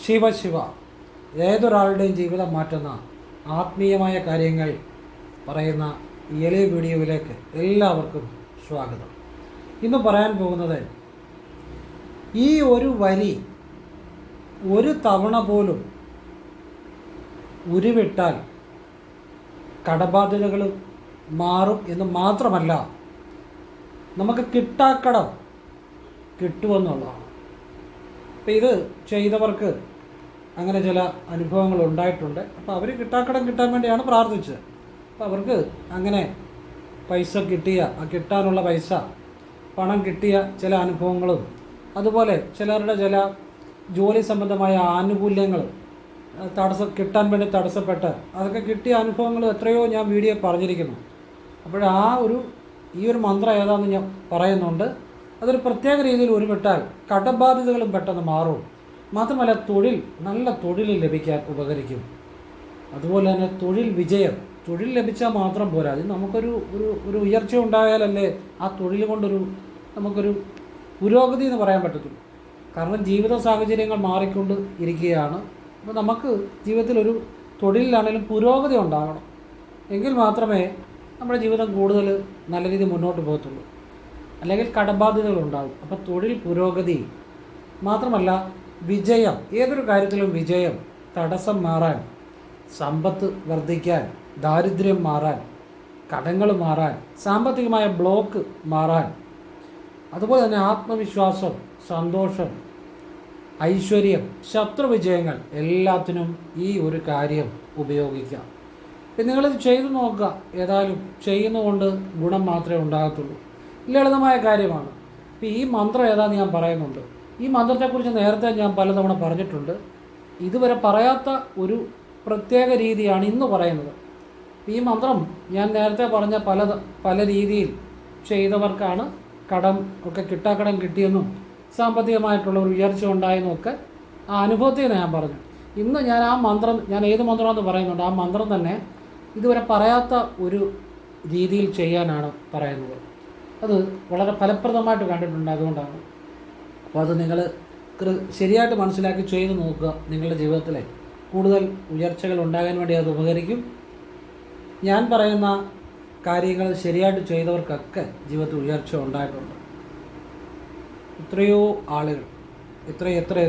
ശിവ ഏതൊരാളുടെയും ജീവിതം മാറ്റുന്ന ആത്മീയമായ കാര്യങ്ങൾ പറയുന്ന ഈ എളിയ വീഡിയോയിലേക്ക് എല്ലാവർക്കും സ്വാഗതം. ഇന്ന് പറയാൻ പോകുന്നത്, ഈ ഒരു വരി ഒരു തവണ പോലും ഉരുവിട്ടാൽ കടബാധ്യതകൾ മാറും എന്ന് മാത്രമല്ല, നമുക്ക് കിട്ടാക്കടം കിട്ടുമെന്നുള്ളതാണ്. അപ്പം ഇത് ചെയ്തവർക്ക് അങ്ങനെ ചില അനുഭവങ്ങൾ ഉണ്ടായിട്ടുണ്ട്. അപ്പോൾ അവർ കിട്ടാക്കടം കിട്ടാൻ വേണ്ടിയാണ് പ്രാർത്ഥിച്ചത്. അപ്പോൾ അവർക്ക് അങ്ങനെ പൈസ കിട്ടിയ, ആ കിട്ടാനുള്ള പൈസ, പണം കിട്ടിയ ചില അനുഭവങ്ങളും, അതുപോലെ ചിലരുടെ ചില ജോലി സംബന്ധമായ ആനുകൂല്യങ്ങൾ കിട്ടാൻ വേണ്ടി തടസ്സപ്പെട്ട് അതൊക്കെ കിട്ടിയ അനുഭവങ്ങൾ എത്രയോ ഞാൻ വീഡിയോ പറഞ്ഞിരിക്കുന്നു. അപ്പോൾ ഈ ഒരു മന്ത്രം ഏതാണെന്ന് ഞാൻ പറയുന്നുണ്ട്. അതൊരു പ്രത്യേക രീതിയിൽ ഉരുവിട്ടാൽ കടബാധ്യതകളും പെട്ടെന്ന് മാറും. മാത്രമല്ല, നല്ല തൊഴിൽ ലഭിക്കാൻ ഉപകരിക്കും. അതുപോലെ തന്നെ തൊഴിൽ ലഭിച്ചാൽ മാത്രം പോരാ, അത് നമുക്കൊരു ഒരു ഉയർച്ച ഉണ്ടായാലല്ലേ ആ തൊഴിൽ കൊണ്ടൊരു നമുക്കൊരു പുരോഗതി എന്ന് പറയാൻ പറ്റത്തുള്ളൂ. കാരണം ജീവിത സാഹചര്യങ്ങൾ മാറിക്കൊണ്ട് ഇരിക്കുകയാണ്. അപ്പോൾ നമുക്ക് ജീവിതത്തിലൊരു തൊഴിലിലാണെങ്കിലും പുരോഗതി ഉണ്ടാകണം. എങ്കിൽ മാത്രമേ നമ്മുടെ ജീവിതം കൂടുതൽ നല്ല രീതിയിൽ മുന്നോട്ട് പോകത്തുള്ളൂ. അല്ലെങ്കിൽ കടബാധ്യതകളുണ്ടാകും. അപ്പോൾ തൊഴിൽ പുരോഗതി മാത്രമല്ല, വിജയം, ഏതൊരു കാര്യത്തിലും വിജയം, തടസ്സം മാറാൻ, സമ്പത്ത് വർദ്ധിക്കാൻ, ദാരിദ്ര്യം മാറാൻ, കടങ്ങൾ മാറാൻ, സാമ്പത്തികമായ ബ്ലോക്ക് മാറാൻ, അതുപോലെ തന്നെ ആത്മവിശ്വാസം, സന്തോഷം, ഐശ്വര്യം, ശത്രുവിജയങ്ങൾ, എല്ലാത്തിനും ഈ ഒരു കാര്യം ഉപയോഗിക്കാം. അപ്പം നിങ്ങളിത് ചെയ്തു നോക്കുക. ഏതായാലും ചെയ്യുന്നതുകൊണ്ട് ഗുണം മാത്രമേ ഉണ്ടാകത്തുള്ളൂ. ലളിതമായ കാര്യമാണ്. ഇപ്പം ഈ മന്ത്രം ഏതാണെന്ന് ഞാൻ പറയുന്നുണ്ട്. ഈ മന്ത്രത്തെക്കുറിച്ച് നേരത്തെ ഞാൻ പലതവണ പറഞ്ഞിട്ടുണ്ട്. ഇതുവരെ പറയാത്ത ഒരു പ്രത്യേക രീതിയാണ് ഇന്ന് പറയുന്നത്. ഈ മന്ത്രം ഞാൻ നേരത്തെ പറഞ്ഞ പല രീതിയിൽ ചെയ്തവർക്കാണ് കിട്ടാക്കടം കിട്ടിയെന്നും സാമ്പത്തികമായിട്ടുള്ള ഒരു ഉയർച്ച ഉണ്ടായെന്നും ഒക്കെ ആ അനുഭവത്തിൽ ഞാൻ പറഞ്ഞു. ഇന്ന് ഞാൻ ഏത് മന്ത്രമാണെന്ന് പറയുന്നുണ്ട്. ആ മന്ത്രം തന്നെ ഇതുവരെ പറയാത്ത ഒരു രീതിയിൽ ചെയ്യാനാണ് പറയുന്നത്. അത് വളരെ ഫലപ്രദമായിട്ട് കണ്ടിട്ടുണ്ട്. അതുകൊണ്ടാണ്. അപ്പോൾ അത് നിങ്ങൾ ശരിയായിട്ട് മനസ്സിലാക്കി ചെയ്ത് നോക്കുക. നിങ്ങളുടെ ജീവിതത്തിലെ കൂടുതൽ ഉയർച്ചകൾ ഉണ്ടാകാൻ വേണ്ടി അത് ഉപകരിക്കും. ഞാൻ പറയുന്ന കാര്യങ്ങൾ ശരിയായിട്ട് ചെയ്തവർക്കൊക്കെ ജീവിതത്തിൽ ഉയർച്ച ഉണ്ടായിട്ടുണ്ട്. എത്രയോ ആളുകൾ,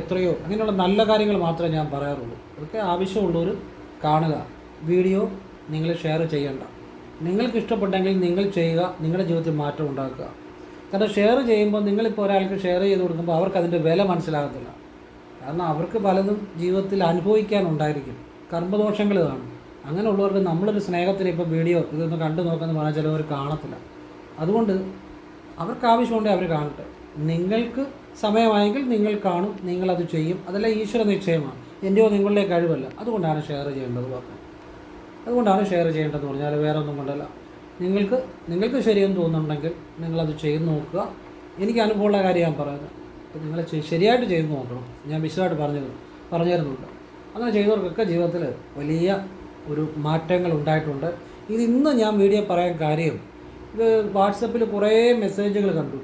എത്രയോ അങ്ങനെയുള്ള നല്ല കാര്യങ്ങൾ മാത്രമേ ഞാൻ പറയാറുള്ളൂ. അതൊക്കെ ആവശ്യമുള്ളവർ കാണുക. വീഡിയോ നിങ്ങൾ ഷെയർ ചെയ്യണ്ട. നിങ്ങൾക്ക് ഇഷ്ടപ്പെട്ടെങ്കിൽ നിങ്ങൾ ചെയ്യുക, നിങ്ങളുടെ ജീവിതത്തിൽ മാറ്റം ഉണ്ടാക്കുക. കാരണം ഷെയർ ചെയ്യുമ്പോൾ, നിങ്ങളിപ്പോൾ ഒരാൾക്ക് ഷെയർ ചെയ്ത് കൊടുക്കുമ്പോൾ അവർക്കതിൻ്റെ വില മനസ്സിലാകത്തില്ല. കാരണം അവർക്ക് പലതും ജീവിതത്തിൽ അനുഭവിക്കാനുണ്ടായിരിക്കും. കർമ്മദോഷങ്ങൾ കാണും. അങ്ങനെയുള്ളവർക്ക് നമ്മളൊരു സ്നേഹത്തിന് ഇപ്പോൾ വീഡിയോ ഇതൊന്ന് കണ്ടു നോക്കാമെന്ന് പറഞ്ഞാൽ ചിലവർ കാണത്തില്ല. അതുകൊണ്ട് അവർക്ക് ആവശ്യമുണ്ടെങ്കിൽ അവർ കാണട്ടെ. നിങ്ങൾക്ക് സമയമായെങ്കിൽ നിങ്ങൾ കാണും, നിങ്ങളത് ചെയ്യും. അതെല്ലാം ഈശ്വര നിശ്ചയമാണ്. എൻ്റെയോ നിങ്ങളുടെ കഴിവല്ല. അതുകൊണ്ടാണ് ഷെയർ ചെയ്യേണ്ടത് പറഞ്ഞാൽ വേറെ ഒന്നും കൊണ്ടല്ല. നിങ്ങൾക്ക് ശരിയെന്ന് തോന്നുന്നുണ്ടെങ്കിൽ നിങ്ങളത് ചെയ്ത് നോക്കുക. എനിക്ക് അനുഭവമുള്ള കാര്യം ഞാൻ പറയുന്നത്. അപ്പോൾ നിങ്ങൾ ശരിയായിട്ട് ചെയ്ത് നോക്കണം. ഞാൻ വിശദമായിട്ട് പറഞ്ഞു തരുന്നുണ്ട്. അങ്ങനെ ചെയ്തവർക്കൊക്കെ ജീവിതത്തിൽ വലിയ ഒരു മാറ്റങ്ങൾ ഉണ്ടായിട്ടുണ്ട്. ഇന്ന് ഞാൻ വീഡിയോ പറയാൻ കാര്യം, ഇത് വാട്സപ്പിൽ കുറേ മെസ്സേജുകൾ കണ്ടു.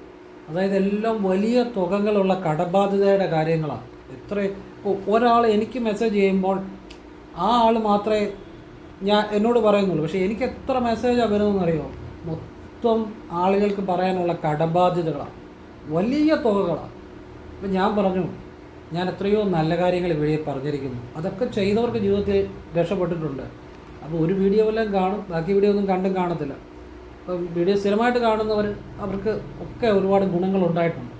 അതായത് എല്ലാം വലിയ തുകകളുള്ള കടബാധ്യതയുടെ കാര്യങ്ങളാണ്. ഒരാൾ എനിക്ക് മെസ്സേജ് ചെയ്യുമ്പോൾ ആ ആൾ മാത്രമേ എന്നോട് പറയുന്നുള്ളൂ. പക്ഷേ എനിക്ക് എത്ര മെസ്സേജാണ് വരുന്നതെന്നറിയോ? മൊത്തം ആളുകൾക്ക് പറയാനുള്ള കടബാധ്യതകളാണ്, വലിയ തുകകളാണ്. അപ്പം ഞാൻ പറഞ്ഞു, ഞാൻ എത്രയോ നല്ല കാര്യങ്ങൾ വീഡിയോ പറഞ്ഞിരിക്കുന്നു. അതൊക്കെ ചെയ്തവർക്ക് ജീവിതത്തിൽ രക്ഷപ്പെട്ടിട്ടുണ്ട്. അപ്പോൾ ഒരു വീഡിയോ എല്ലാം കാണും, ബാക്കി വീഡിയോ ഒന്നും കാണത്തില്ല. അപ്പം വീഡിയോ സ്ഥിരമായിട്ട് കാണുന്നവർ, അവർക്ക് ഒക്കെ ഒരുപാട് ഗുണങ്ങൾ ഉണ്ടായിട്ടുണ്ട്.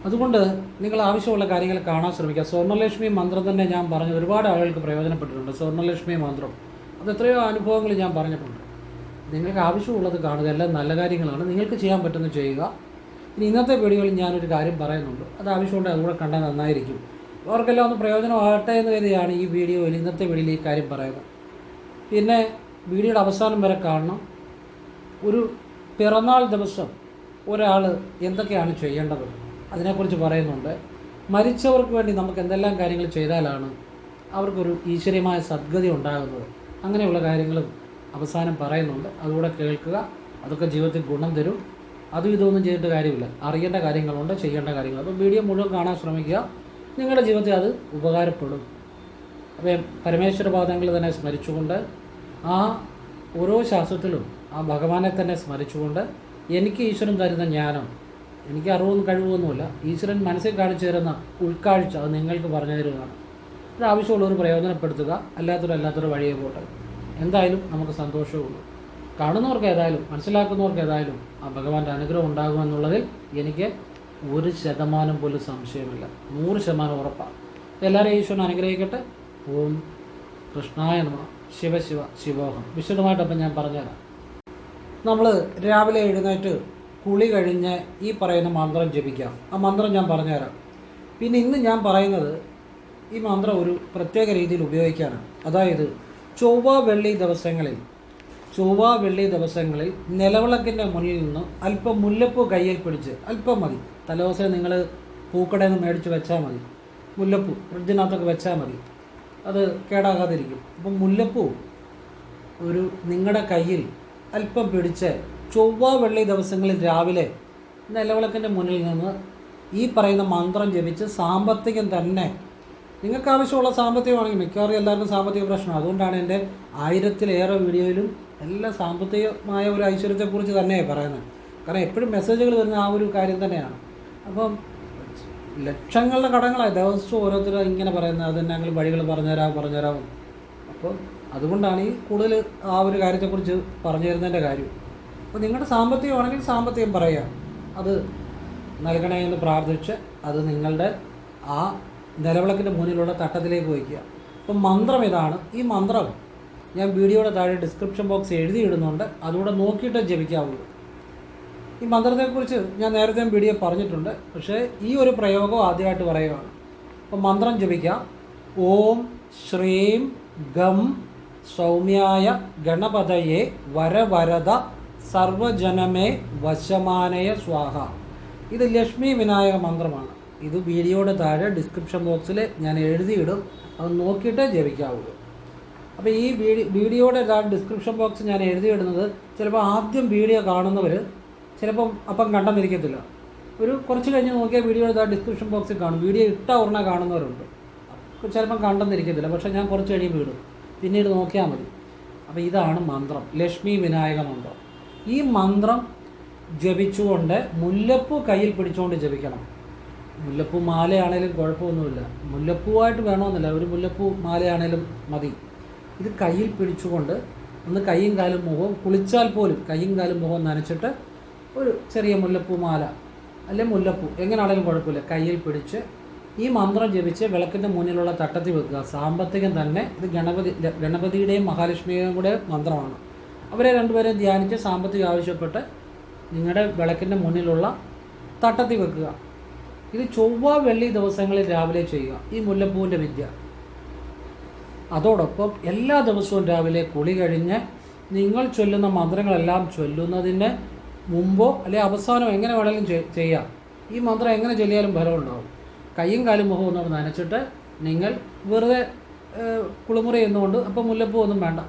അതുകൊണ്ട് നിങ്ങൾ ആവശ്യമുള്ള കാര്യങ്ങൾ കാണാൻ ശ്രമിക്കുക. സ്വർണ്ണലക്ഷ്മി മന്ത്രം തന്നെ ഞാൻ പറഞ്ഞു, ഒരുപാട് ആളുകൾക്ക് പ്രയോജനപ്പെട്ടിട്ടുണ്ട്. സ്വർണ്ണലക്ഷ്മി മന്ത്രം അത് എത്രയോ അനുഭവങ്ങൾ ഞാൻ പറഞ്ഞിട്ടുണ്ട്. നിങ്ങൾക്ക് ആവശ്യമുള്ളത് കാണുക. എല്ലാം നല്ല കാര്യങ്ങളാണ്. നിങ്ങൾക്ക് ചെയ്യാൻ പറ്റുന്നത് ചെയ്യുക. ഇനി ഇന്നത്തെ വീഡിയോയിൽ ഞാനൊരു കാര്യം പറയുന്നുണ്ട്. അത് ആവശ്യമുണ്ടെങ്കിൽ അതുകൂടെ കണ്ടാൽ നന്നായിരിക്കും. അവർക്കെല്ലാം ഒന്ന് പ്രയോജനമാകട്ടെ എന്ന് കരുതിയാണ് ഇന്നത്തെ വീഡിയോയിൽ ഈ കാര്യം പറയുന്നത്. പിന്നെ വീഡിയോയുടെ അവസാനം വരെ കാണണം. ഒരു പിറന്നാൾ ദിവസം ഒരാൾ എന്തൊക്കെയാണ് ചെയ്യേണ്ടത് അതിനെക്കുറിച്ച് പറയുന്നുണ്ട്. മരിച്ചവർക്ക് വേണ്ടി നമുക്ക് എന്തെല്ലാം കാര്യങ്ങൾ ചെയ്താലാണ് അവർക്കൊരു ഈശ്വരീയമായ സദ്ഗതി ഉണ്ടാകുന്നത്, അങ്ങനെയുള്ള കാര്യങ്ങളും അവസാനം പറയുന്നുണ്ട്. അതുകൂടെ കേൾക്കുക. അതൊക്കെ ജീവിതത്തിൽ ഗുണം തരും. അതും ഇതൊന്നും ചെയ്തിട്ട് കാര്യമില്ല. അറിയേണ്ട കാര്യങ്ങളുണ്ട്, ചെയ്യേണ്ട കാര്യങ്ങൾ. അപ്പോൾ വീഡിയോ മുഴുവൻ കാണാൻ ശ്രമിക്കുക. നിങ്ങളുടെ ജീവിതത്തിൽ അത് ഉപകാരപ്പെടും. അപ്പോൾ പരമേശ്വര പാദങ്ങൾ തന്നെ സ്മരിച്ചുകൊണ്ട്, ആ ഓരോ ശ്വാസത്തിലും ആ ഭഗവാനെ തന്നെ സ്മരിച്ചുകൊണ്ട്, എനിക്ക് ഈശ്വരൻ തരുന്ന ജ്ഞാനം, എനിക്ക് അറിവൊന്നും കഴിവൊന്നുമില്ല, ഈശ്വരൻ മനസ്സിൽ കാണിച്ചു തരുന്ന ഉൾക്കാഴ്ച അത് നിങ്ങൾക്ക് പറഞ്ഞു തരികയാണ്. ഇത് ആവശ്യമുള്ളവർ പ്രയോജനപ്പെടുത്തുക, അല്ലാത്തൊരു വഴിയെ പോട്ടെ. എന്തായാലും നമുക്ക് സന്തോഷമുള്ളൂ. കാണുന്നവർക്ക് ഏതായാലും മനസ്സിലാക്കുന്നവർക്ക് ഏതായാലും ആ ഭഗവാന്റെ അനുഗ്രഹം ഉണ്ടാകുമെന്നുള്ളതിൽ എനിക്ക് 1% പോലും സംശയമില്ല. 100% ഉറപ്പാണ്. എല്ലാവരെയും ഈശ്വരൻ അനുഗ്രഹിക്കട്ടെ. ഓം കൃഷ്ണായ നമഃ. ശിവ ശിവ ശിവോഹം. വിശദമായിട്ടപ്പം ഞാൻ പറഞ്ഞുതരാം. നമ്മൾ രാവിലെ എഴുന്നേറ്റ് കുളി കഴിഞ്ഞ് ഈ പറയുന്ന മന്ത്രം ജപിക്കാം. ആ മന്ത്രം ഞാൻ പറഞ്ഞുതരാം. പിന്നെ ഇന്ന് ഞാൻ പറയുന്നത് ഈ മന്ത്രം ഒരു പ്രത്യേക രീതിയിൽ ഉപയോഗിക്കാനാണ്. അതായത് ചൊവ്വ വെള്ളി ദിവസങ്ങളിൽ നിലവിളക്കിൻ്റെ മുന്നിൽ നിന്ന് അല്പം മുല്ലപ്പൂ കയ്യിൽ പിടിച്ച്, അല്പം മതി, തലേദിവസം നിങ്ങൾ പൂക്കടയിൽ നിന്ന് മേടിച്ച് വെച്ചാൽ മതി. മുല്ലപ്പൂ ഫ്രിഡ്ജിനകത്തൊക്കെ വെച്ചാൽ മതി, അത് കേടാകാതിരിക്കും. അപ്പം മുല്ലപ്പൂ ഒരു നിങ്ങളുടെ കയ്യിൽ അല്പം പിടിച്ച് ചൊവ്വ വെള്ളി ദിവസങ്ങളിൽ രാവിലെ നിലവിളക്കിൻ്റെ മുന്നിൽ നിന്ന് ഈ പറയുന്ന മന്ത്രം ജപിച്ച് സാമ്പത്തികം തന്നെ, നിങ്ങൾക്ക് ആവശ്യമുള്ള സാമ്പത്തികമാണെങ്കിൽ, മിക്കവാറും എല്ലാവർക്കും സാമ്പത്തിക പ്രശ്നം, അതുകൊണ്ടാണ് എൻ്റെ 1000-ലേറെ വീഡിയോയിലും എല്ലാം സാമ്പത്തികമായ ഒരു ഐശ്വര്യത്തെക്കുറിച്ച് തന്നെയാണ് പറയുന്നത്. കാരണം എപ്പോഴും മെസ്സേജുകൾ വരുന്ന ആ ഒരു കാര്യം തന്നെയാണ്. അപ്പം ലക്ഷങ്ങളുടെ കടങ്ങളായി ദിവസവും ഓരോരുത്തരും ഇങ്ങനെ പറയുന്നത്, അത് ഞങ്ങൾ വഴികൾ പറഞ്ഞുതരാം. അപ്പോൾ അതുകൊണ്ടാണ് ഈ കൂടുതൽ ആ ഒരു കാര്യത്തെക്കുറിച്ച് പറഞ്ഞു തരുന്നതിൻ്റെ കാര്യം. അപ്പോൾ നിങ്ങളുടെ സാമ്പത്തികമാണെങ്കിൽ സാമ്പത്തികം പറയുക, അത് നൽകണേ എന്ന് പ്രാർത്ഥിച്ച് അത് നിങ്ങളുടെ ആ നിലവിളക്കിൻ്റെ മുന്നിലുള്ള തട്ടത്തിലേക്ക് വയ്ക്കുക. അപ്പം മന്ത്രം ഇതാണ്. ഈ മന്ത്രം ഞാൻ വീഡിയോയുടെ താഴെ ഡിസ്ക്രിപ്ഷൻ ബോക്സ് എഴുതിയിടുന്നുണ്ട്, അതുകൂടെ നോക്കിയിട്ട് ജപിക്കാവുള്ളൂ. ഈ മന്ത്രത്തെക്കുറിച്ച് ഞാൻ നേരത്തെ വീഡിയോ പറഞ്ഞിട്ടുണ്ട്, പക്ഷേ ഈ ഒരു പ്രയോഗം ആദ്യമായിട്ട് പറയുകയാണ്. അപ്പം മന്ത്രം ജപിക്കാം. ഓം ശ്രീം ഗം സൗമ്യായ ഗണപതയെ വരവരദ സർവജനമേ വശമാനയ സ്വാഹ. ഇത് ലക്ഷ്മി വിനായക മന്ത്രമാണ്. ഇത് വീഡിയോയുടെ താഴെ ഡിസ്ക്രിപ്ഷൻ ബോക്സിൽ ഞാൻ എഴുതിയിടും, അത് നോക്കിയിട്ടേ ജപിക്കാവുള്ളൂ. അപ്പോൾ ഈ വീഡിയോയുടെ താഴെ ഡിസ്ക്രിപ്ഷൻ ബോക്സ് ഞാൻ എഴുതിയിടുന്നത് ചിലപ്പോൾ ആദ്യം വീഡിയോ കാണുന്നവർ ചിലപ്പം അപ്പം കണ്ടെന്നിരിക്കത്തില്ല. ഒരു കുറച്ച് കഴിഞ്ഞ് നോക്കിയാൽ വീഡിയോയുടെ താഴെ ഡിസ്ക്രിപ്ഷൻ ബോക്സിൽ കാണും. വീഡിയോ ഇട്ട ഉടനെ കാണുന്നവരുണ്ട്, ചിലപ്പം കണ്ടെന്നിരിക്കത്തില്ല. പക്ഷേ ഞാൻ കുറച്ച് കഴിയുമ്പോൾ ഇടും, പിന്നീട് നോക്കിയാൽ മതി. അപ്പോൾ ഇതാണ് മന്ത്രം, ലക്ഷ്മി വിനായക മന്ത്രം. ഈ മന്ത്രം ജപിച്ചുകൊണ്ട് മുല്ലപ്പൂ കയ്യിൽ പിടിച്ചുകൊണ്ട് ജപിക്കണം. മുല്ലപ്പൂ മാലയാണേലും കുഴപ്പമൊന്നുമില്ല, മുല്ലപ്പൂവായിട്ട് വേണമെന്നില്ല, ഒരു മുല്ലപ്പൂ മാലയാണേലും മതി. ഇത് കയ്യിൽ പിടിച്ചുകൊണ്ട് ഒന്ന് കൈയും കാലും മുഖവും, കുളിച്ചാൽ പോലും കൈയും കാലും മുഖവും നനച്ചിട്ട് ഒരു ചെറിയ മുല്ലപ്പൂ മാല അല്ലെ മുല്ലപ്പൂ എങ്ങനെയാണേലും കുഴപ്പമില്ല, കയ്യിൽ പിടിച്ച് ഈ മന്ത്രം ജപിച്ച് വിളക്കിൻ്റെ മുന്നിലുള്ള തട്ടത്തിൽ വെക്കുക. സാമ്പത്തികം തന്നെ, ഇത് ഗണപതിയുടെയും മഹാലക്ഷ്മിയുടെയും കൂടെ മന്ത്രമാണ്. അവരെ രണ്ടുപേരെയും ധ്യാനിച്ച് സാമ്പത്തികം ആവശ്യപ്പെട്ട് നിങ്ങളുടെ വിളക്കിൻ്റെ മുന്നിലുള്ള തട്ടത്തിൽ വെക്കുക. ഇത് ചൊവ്വ വെള്ളി ദിവസങ്ങളിൽ രാവിലെ ചെയ്യുക, ഈ മുല്ലപ്പൂവിൻ്റെ വിദ്യ. അതോടൊപ്പം എല്ലാ ദിവസവും രാവിലെ കുളി കഴിഞ്ഞ് നിങ്ങൾ ചൊല്ലുന്ന മന്ത്രങ്ങളെല്ലാം ചൊല്ലുന്നതിന് മുമ്പോ അല്ലെങ്കിൽ അവസാനമോ എങ്ങനെ വേണമെങ്കിലും ചെയ്യാം. ഈ മന്ത്രം എങ്ങനെ ചൊല്ലിയാലും ഫലമുണ്ടാവും. കൈയും കാലും മുഖവും ഒന്നും നനച്ചിട്ട് നിങ്ങൾ വെറുതെ കുളിമുറി എന്നുകൊണ്ട്, അപ്പോൾ മുല്ലപ്പൂ ഒന്നും വേണ്ട,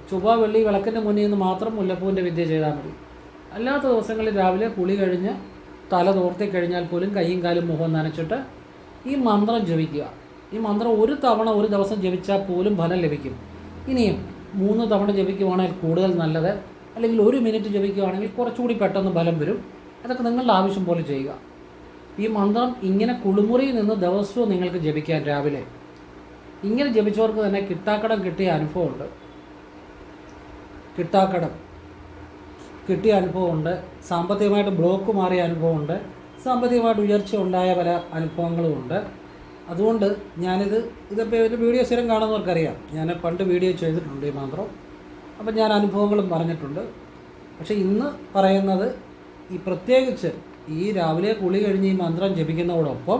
ചൊവ്വ വെള്ളി വിളക്കിൻ്റെ മുന്നിൽ നിന്ന് മാത്രം മുല്ലപ്പൂവിൻ്റെ വിദ്യ ചെയ്താൽ മതി. അല്ലാത്ത ദിവസങ്ങളിൽ രാവിലെ കുളി കഴിഞ്ഞ് തല തോർത്തി കഴിഞ്ഞാൽ പോലും കൈയും കാലും മുഖവും നനച്ചിട്ട് ഈ മന്ത്രം ജപിക്കുക. ഈ മന്ത്രം ഒരു തവണ ഒരു ദിവസം ജപിച്ചാൽ പോലും ഫലം ലഭിക്കും. ഇനിയും 3 തവണ ജപിക്കുവാണെങ്കിൽ കൂടുതൽ നല്ലത്, അല്ലെങ്കിൽ 1 മിനിറ്റ് ജപിക്കുകയാണെങ്കിൽ കുറച്ചുകൂടി പെട്ടെന്ന് ഫലം വരും. അതൊക്കെ നിങ്ങളുടെ ആവശ്യം പോലെ ചെയ്യുക. ഈ മന്ത്രം ഇങ്ങനെ കുളിമുറിയിൽ നിന്ന് ദിവസവും നിങ്ങൾക്ക് ജപിക്കാൻ രാവിലെ. ഇങ്ങനെ ജപിച്ചവർക്ക് തന്നെ കിട്ടാക്കടം കിട്ടിയ അനുഭവമുണ്ട്, കിട്ടിയ അനുഭവമുണ്ട്, സാമ്പത്തികമായിട്ട് ബ്ലോക്ക് മാറിയ അനുഭവമുണ്ട്, സാമ്പത്തികമായിട്ട് ഉയർച്ച ഉണ്ടായ പല അനുഭവങ്ങളുമുണ്ട്. അതുകൊണ്ട് ഇതിപ്പോൾ ഒരു വീഡിയോ സ്ഥിരം കാണുന്നവർക്കറിയാം, ഞാൻ പണ്ട് വീഡിയോ ചെയ്തിട്ടുണ്ട് ഈ മന്ത്രം. അപ്പം ഞാൻ അനുഭവങ്ങളും പറഞ്ഞിട്ടുണ്ട്. പക്ഷേ ഇന്ന് പറയുന്നത് ഈ പ്രത്യേകിച്ച് ഈ രാവിലെ കുളി കഴിഞ്ഞ് ഈ മന്ത്രം ജപിക്കുന്നതോടൊപ്പം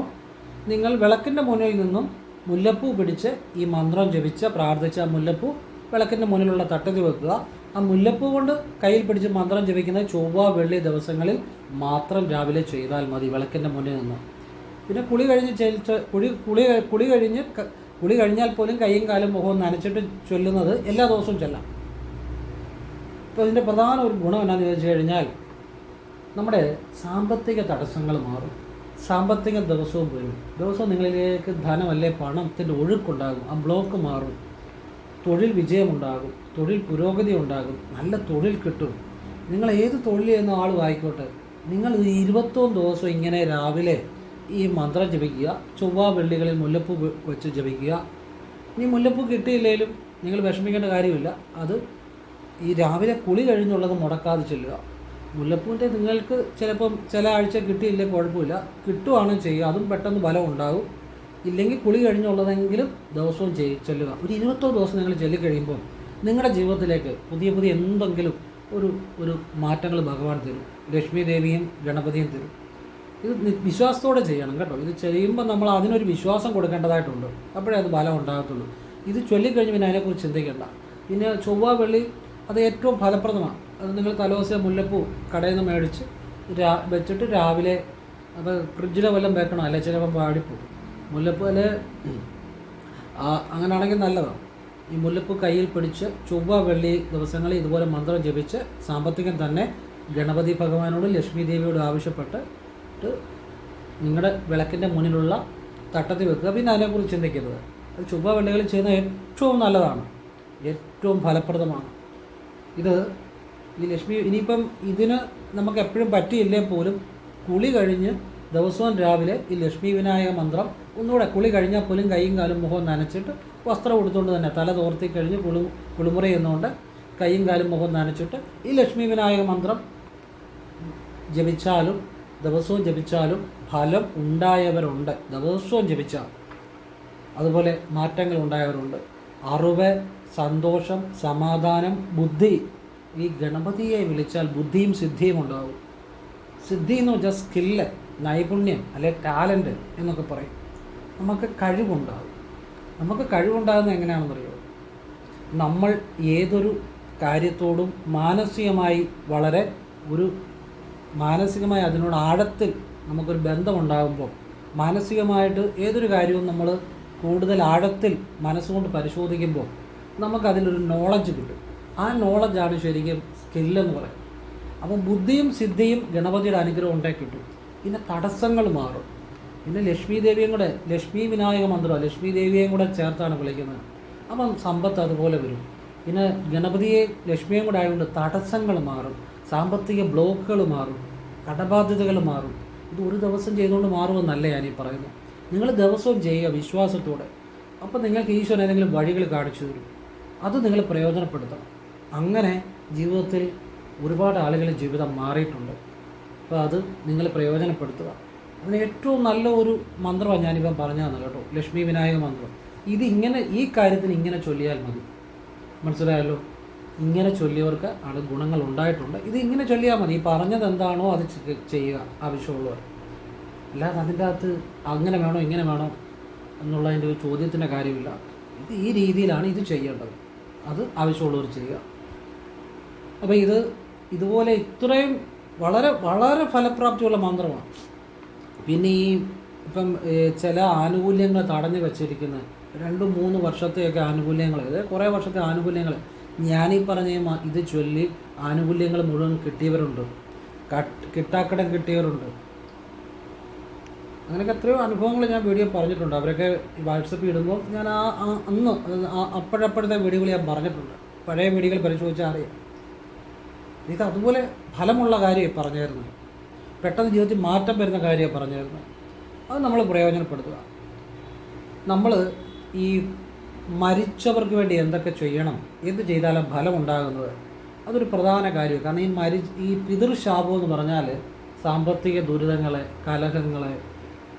നിങ്ങൾ വിളക്കിൻ്റെ മുന്നിൽ നിന്നും മുല്ലപ്പൂ പിടിച്ച് ഈ മന്ത്രം ജപിച്ച് പ്രാർത്ഥിച്ച് ആ മുല്ലപ്പൂ വിളക്കിൻ്റെ മുന്നിലുള്ള തട്ടത്തിൽ വെക്കുക. ആ മുല്ലപ്പൂ കൊണ്ട് കയ്യിൽ പിടിച്ച് മന്ത്രം ജപിക്കുന്നത് ചൊവ്വ വെള്ളി ദിവസങ്ങളിൽ മാത്രം രാവിലെ ചെയ്താൽ മതി, വിളക്കിൻ്റെ മുന്നിൽ നിന്ന്. പിന്നെ കുളി കഴിഞ്ഞാൽ പോലും കൈയും കാലും മുഖവും നനച്ചിട്ട് ചൊല്ലുന്നത് എല്ലാ ദിവസവും ചൊല്ലാം. ഇപ്പോൾ ഇതിൻ്റെ പ്രധാന ഒരു ഗുണം എന്നാന്ന് ചോദിച്ചു കഴിഞ്ഞാൽ നമ്മുടെ സാമ്പത്തിക തടസ്സങ്ങൾ മാറും, സാമ്പത്തിക ദിവസവും വരും. ദിവസവും നിങ്ങളിലേക്ക് ധനമല്ലേ പണത്തിൻ്റെ ഒഴുക്കുണ്ടാകും, ആ ബ്ലോക്ക് മാറും, തൊഴിൽ വിജയമുണ്ടാകും, തൊഴിൽ പുരോഗതി ഉണ്ടാകും, നല്ല തൊഴിൽ കിട്ടും. നിങ്ങൾ ഏത് തൊഴിൽ ചെയ്യുന്ന ആളും ആയിക്കോട്ടെ, നിങ്ങൾ 21 ദിവസം ഇങ്ങനെ രാവിലെ ഈ മന്ത്രം ജപിക്കുക. ചൊവ്വ വെള്ളികളിൽ മുല്ലപ്പൂ വെച്ച് ജപിക്കുക. ഇനി മുല്ലപ്പൂ കിട്ടിയില്ലെങ്കിലും നിങ്ങൾ വിഷമിക്കേണ്ട കാര്യമില്ല. അത് ഈ രാവിലെ കുളി കഴിഞ്ഞുള്ളത് മുടക്കാതെ ചെല്ലുക. മുല്ലപ്പൂവിൻ്റെ നിങ്ങൾക്ക് ചിലപ്പം ചില ആഴ്ച കിട്ടിയില്ലേ കുഴപ്പമില്ല, കിട്ടുവാണെങ്കിൽ ചെയ്യുക, അതും പെട്ടെന്ന് ഫലം ഉണ്ടാകും. ഇല്ലെങ്കിൽ കുളി കഴിഞ്ഞുള്ളതെങ്കിലും ദിവസവും ചെല്ലുക. ഒരു 21 ദിവസം നിങ്ങൾ ചെല്ലിക്കഴിയുമ്പോൾ നിങ്ങളുടെ ജീവിതത്തിലേക്ക് പുതിയ പുതിയ എന്തെങ്കിലും ഒരു മാറ്റങ്ങൾ ഭഗവാൻ തരും. ലക്ഷ്മി ദേവിയും ഗണപതിയും തരും. ഇത് വിശ്വാസത്തോടെ ചെയ്യണം കേട്ടോ. ഇത് ചെയ്യുമ്പോൾ നമ്മൾ അതിനൊരു വിശ്വാസം കൊടുക്കേണ്ടതായിട്ടുണ്ട്, അപ്പോഴേ അത് ഫലം ഉണ്ടാകത്തുള്ളൂ. ഇത് ചൊല്ലിക്കഴിഞ്ഞ് പിന്നെ അതിനെക്കുറിച്ച് ചിന്തിക്കേണ്ട. പിന്നെ ചൊവ്വ വെള്ളി അത് ഏറ്റവും ഫലപ്രദമാണ്. അത് നിങ്ങൾ തലേദിവസം മുല്ലപ്പൂ കടയിൽ നിന്ന് മേടിച്ച് വെച്ചിട്ട് രാവിലെ അത് ഫ്രിഡ്ജിലെ വല്ലതും വെക്കണം, അല്ലെ ചിലപ്പം പാടിപ്പോകും. മുല്ലപ്പൂ അല്ലെ അങ്ങനെയാണെങ്കിൽ നല്ലതാണ്. ഈ മുല്ലപ്പൂ കയ്യിൽ പിടിച്ച് ചൊവ്വ വെള്ളി ദിവസങ്ങളിൽ ഇതുപോലെ മന്ത്രം ജപിച്ച് സാമ്പത്തികം തന്നെ ഗണപതി ഭഗവാനോടും ലക്ഷ്മി ദേവിയോടും ആവശ്യപ്പെട്ട് നിങ്ങളുടെ വിളക്കിൻ്റെ മുന്നിലുള്ള തട്ടത്തിൽ വെക്കുക. പിന്നെ അതിനെക്കുറിച്ച് ചിന്തിക്കരുത്. അത് ചൊവ്വ വെള്ളികളിൽ ചെയ്യുന്ന ഏറ്റവും നല്ലതാണ്, ഏറ്റവും ഫലപ്രദമാണ്. ഇത് ഈ ലക്ഷ്മി ഇനിയിപ്പം ഇതിന് നമുക്ക് എപ്പോഴും പറ്റിയില്ലേ പോലും കുളി കഴിഞ്ഞ് ദിവസവും രാവിലെ ഈ ലക്ഷ്മി വിനായക മന്ത്രം ഒന്നുകൂടെ കുളി കഴിഞ്ഞാൽ പോലും കൈയും കാലും മുഖവും നനച്ചിട്ട് വസ്ത്രം കൊടുത്തുകൊണ്ട് തന്നെ തല തോർത്തി കഴിഞ്ഞ് കുളിമുറി എന്നുകൊണ്ട് കൈയും കാലും മുഖവും നനച്ചിട്ട് ഈ ലക്ഷ്മി വിനായക മന്ത്രം ജപിച്ചാലും ദിവസവും ജപിച്ചാലും ഫലം ഉണ്ടായവരുണ്ട്. ദിവസവും ജപിച്ചാൽ അതുപോലെ മാറ്റങ്ങൾ ഉണ്ടായവരുണ്ട്. അറിവ്, സന്തോഷം, സമാധാനം, ബുദ്ധി. ഈ ഗണപതിയെ വിളിച്ചാൽ ബുദ്ധിയും സിദ്ധിയും ഉണ്ടാകും. സിദ്ധി എന്ന് വെച്ചാൽ സ്കില്ല്, നൈപുണ്യം, അല്ലെ ടാലൻറ്റ് എന്നൊക്കെ പറയും. നമുക്ക് കഴിവുണ്ടാകും. നമുക്ക് കഴിവുണ്ടാകുന്നത് എങ്ങനെയാണെന്നറിയോ? നമ്മൾ ഏതൊരു കാര്യത്തോടും മാനസികമായി അതിനോട് ആഴത്തിൽ നമുക്കൊരു ബന്ധമുണ്ടാകുമ്പോൾ, മാനസികമായിട്ട് ഏതൊരു കാര്യവും നമ്മൾ കൂടുതൽ ആഴത്തിൽ മനസ്സുകൊണ്ട് പരിശോധിക്കുമ്പോൾ നമുക്കതിലൊരു നോളജ് കിട്ടും. ആ നോളജാണ് ശരിക്കും സ്കില്ലെന്ന് പറയും. അപ്പോൾ ബുദ്ധിയും സിദ്ധിയും ഗണപതിയുടെ അനുഗ്രഹം ഉണ്ടായി കിട്ടും. പിന്നെ തടസ്സങ്ങൾ മാറും. പിന്നെ ലക്ഷ്മി ദേവിയും കൂടെ, ലക്ഷ്മി വിനായക മന്ത്രം ലക്ഷ്മി ദേവിയെയും കൂടെ ചേർത്താണ് വിളിക്കുന്നത്. അപ്പം സമ്പത്ത് അതുപോലെ വരും. പിന്നെ ഗണപതിയെ ലക്ഷ്മിയും കൂടെ ആയതുകൊണ്ട് തടസ്സങ്ങൾ മാറും, സാമ്പത്തിക ബ്ലോക്കുകൾ മാറും, കടബാധ്യതകൾ മാറും. ഇത് ഒരു ദിവസം ചെയ്തുകൊണ്ട് മാറുമെന്നല്ല ഞാനീ പറയുന്നത്. നിങ്ങൾ ദിവസവും ചെയ്യുക വിശ്വാസത്തോടെ. അപ്പോൾ നിങ്ങൾക്ക് ഈശ്വരൻ ഏതെങ്കിലും വഴികൾ കാണിച്ചു തരും. അത് നിങ്ങൾ പ്രയോജനപ്പെടുത്തണം. അങ്ങനെ ജീവിതത്തിൽ ഒരുപാട് ആളുകളുടെ ജീവിതം മാറിയിട്ടുണ്ട്. അപ്പോൾ അത് നിങ്ങൾ പ്രയോജനപ്പെടുത്തുക. അതിന് ഏറ്റവും നല്ല ഒരു മന്ത്രമാണ് ഞാനിപ്പം പറഞ്ഞു തന്നെ കേട്ടോ, ലക്ഷ്മി വിനായക മന്ത്രം. ഇതിങ്ങനെ ഈ കാര്യത്തിന് ഇങ്ങനെ ചൊല്ലിയാൽ മതി. മനസ്സിലായല്ലോ? ഇങ്ങനെ ചൊല്ലിയവർക്ക് ആണ് ഗുണങ്ങൾ ഉണ്ടായിട്ടുണ്ട്. ഇത് ഇങ്ങനെ ചൊല്ലിയാൽ മതി. ഈ പറഞ്ഞത് എന്താണോ അത് ചെയ്യുക ആവശ്യമുള്ളവർ. അല്ലാതെ അതിൻ്റെ അകത്ത് അങ്ങനെ വേണോ ഇങ്ങനെ വേണോ എന്നുള്ളതിൻ്റെ ഒരു ചോദ്യത്തിൻ്റെ കാര്യമില്ല. ഇത് ഈ രീതിയിലാണ് ഇത് ചെയ്യേണ്ടത്. അത് ആവശ്യമുള്ളവർ ചെയ്യുക. അപ്പോൾ ഇതുപോലെ ഇത്രയും വളരെ വളരെ ഫലപ്രാപ്തിയുള്ള മന്ത്രമാണ്. പിന്നെ ഇപ്പം ചില ആനുകൂല്യങ്ങൾ തടഞ്ഞു വച്ചിരിക്കുന്ന 2-3 വർഷത്തെയൊക്കെ ആനുകൂല്യങ്ങൾ, കുറേ വർഷത്തെ ആനുകൂല്യങ്ങൾ ഞാനീ പറഞ്ഞ ഇത് ചൊല്ലി ആനുകൂല്യങ്ങൾ മുഴുവൻ കിട്ടിയവരുണ്ട്, കിട്ടാക്കടം കിട്ടിയവരുണ്ട്. അങ്ങനെയൊക്കെ എത്രയോ അനുഭവങ്ങൾ ഞാൻ വീഡിയോ പറഞ്ഞിട്ടുണ്ട്. അവരൊക്കെ വാട്സപ്പിൽ ഇടുമ്പോൾ ഞാൻ അന്ന് അപ്പോഴപ്പോഴത്തെ വീഡിയോകൾ ഞാൻ പറഞ്ഞിട്ടുണ്ട്. പഴയ വീഡിയോകൾ പരിശോധിച്ചാൽ അറിയാം. ഇത് അതുപോലെ ഫലമുള്ള കാര്യമാണ് പറഞ്ഞിരുന്നത്. പെട്ടെന്ന് ജീവിതത്തിൽ മാറ്റം വരുന്ന കാര്യമാണ് പറഞ്ഞിരുന്നത്. അത് നമ്മൾ പ്രയോജനപ്പെടുത്തുക. നമ്മൾ ഈ മരിച്ചവർക്ക് വേണ്ടി എന്തൊക്കെ ചെയ്യണം, എന്ത് ചെയ്താലും ഫലമുണ്ടാകുന്നത്, അതൊരു പ്രധാന കാര്യമാണ്. കാരണം ഈ പിതൃശാപം എന്ന് പറഞ്ഞാൽ സാമ്പത്തിക ദുരിതങ്ങളെ, കലഹങ്ങളെ,